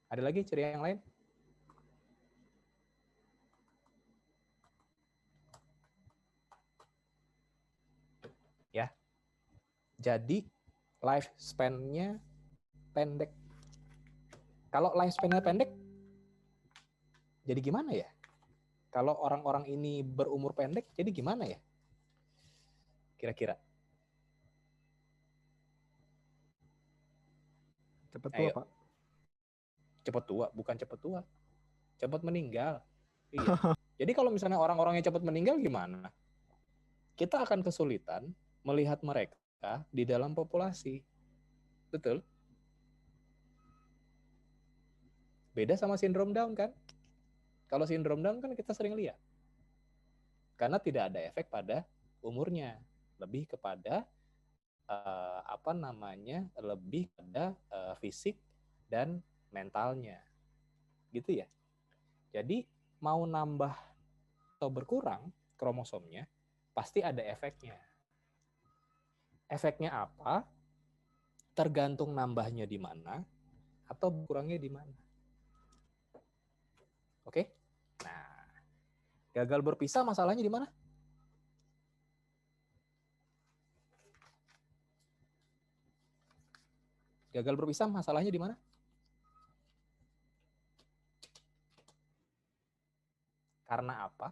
S1: Ada lagi ciri yang lain? Ya. Jadi lifespan-nya pendek. Kalau lifespan-nya pendek, jadi gimana ya? Kalau orang-orang ini berumur pendek, jadi gimana ya? Kira-kira.
S5: Cepat tua, Pak.
S1: Cepat tua, bukan cepat tua. Cepat meninggal. Iya. Jadi kalau misalnya orang-orang yang cepat meninggal gimana? Kita akan kesulitan melihat mereka di dalam populasi. Betul? Beda sama sindrom Down kan? Kalau sindrom Down kan kita sering lihat. Karena tidak ada efek pada umurnya. Lebih kepada lebih pada fisik dan mentalnya. Gitu ya. Jadi mau nambah atau berkurang kromosomnya pasti ada efeknya. Efeknya apa? Tergantung nambahnya di mana atau berkurangnya di mana. Oke? Nah, gagal berpisah masalahnya di mana? Gagal berpisah masalahnya di mana? Karena apa?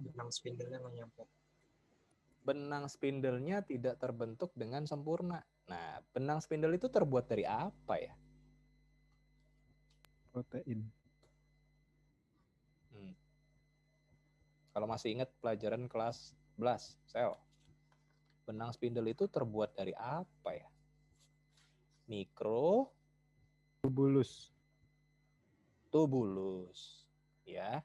S4: Benang spindelnya nggak nyampe.
S1: Benang spindelnya tidak terbentuk dengan sempurna. Nah, benang spindel itu terbuat dari apa ya?
S5: Protein.
S1: Kalau masih ingat pelajaran kelas 11, sel. Benang spindel itu terbuat dari apa ya?
S5: Tubulus.
S1: Tubulus, ya.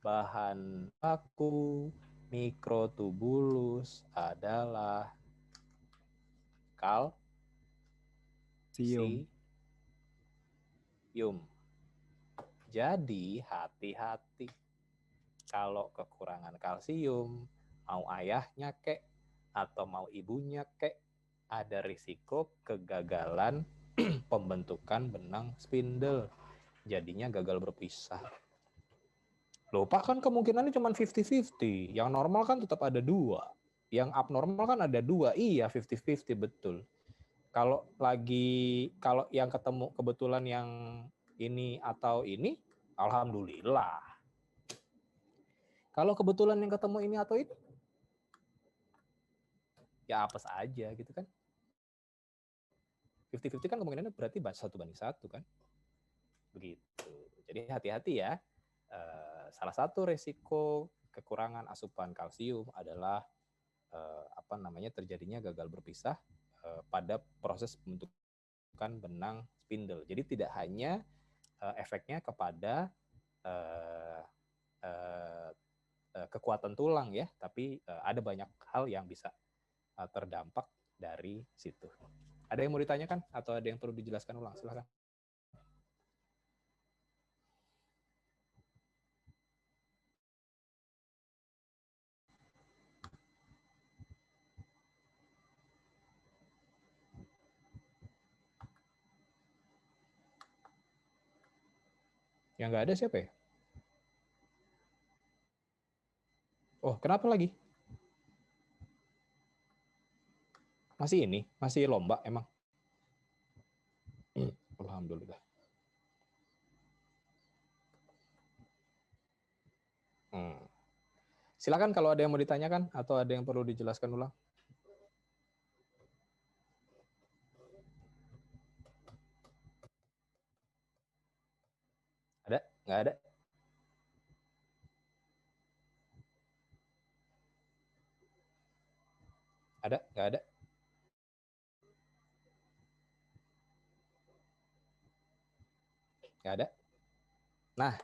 S1: Bahan baku mikrotubulus adalah
S5: Sium.
S1: kalsium. Jadi hati-hati kalau kekurangan kalsium, mau ayahnya kek atau mau ibunya kek, ada risiko kegagalan pembentukan benang spindel. Jadinya gagal berpisah. Loh, Pak, kan kemungkinannya cuma 50-50. Yang normal kan tetap ada 2. Yang abnormal kan ada 2. Iya, 50-50 betul. Kalau yang ketemu kebetulan yang ini atau ini, alhamdulillah. Kalau kebetulan yang ketemu ini atau itu, ya apes aja gitu kan. 50-50 kan kemungkinannya berarti 1:1 kan. Begitu. Jadi hati-hati ya. Salah satu resiko kekurangan asupan kalsium adalah terjadinya gagal berpisah pada proses pembentukan benang spindel. Jadi tidak hanya efeknya kepada kekuatan tulang ya, tapi ada banyak hal yang bisa terdampak dari situ. Ada yang mau ditanyakan atau ada yang perlu dijelaskan ulang? Silakan. Yang nggak ada siapa ya? Oh, kenapa lagi? Masih lomba emang? Alhamdulillah. Silakan kalau ada yang mau ditanyakan atau ada yang perlu dijelaskan ulang. Ada? Nggak ada? Ada? Nggak ada? Nggak ada? Nah,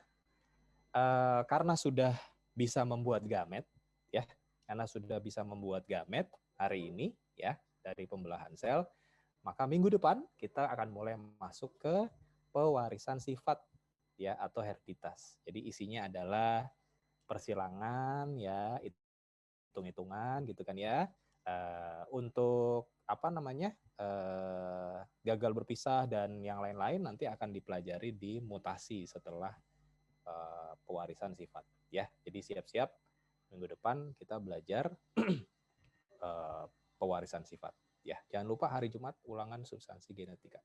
S1: karena sudah bisa membuat gamet, ya, karena sudah bisa membuat gamet hari ini, ya, dari pembelahan sel, maka minggu depan kita akan mulai masuk ke pewarisan sifat, ya, atau hereditas. Jadi isinya adalah persilangan, ya, hitung-hitungan, gitu kan ya. Untuk gagal berpisah dan yang lain-lain nanti akan dipelajari di mutasi setelah pewarisan sifat, ya. Jadi siap-siap minggu depan kita belajar pewarisan sifat, ya. Jangan lupa hari Jumat ulangan substansi genetika.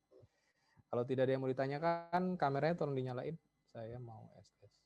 S1: Kalau tidak ada yang mau ditanyakan, kameranya tolong dinyalain. Saya mau SS.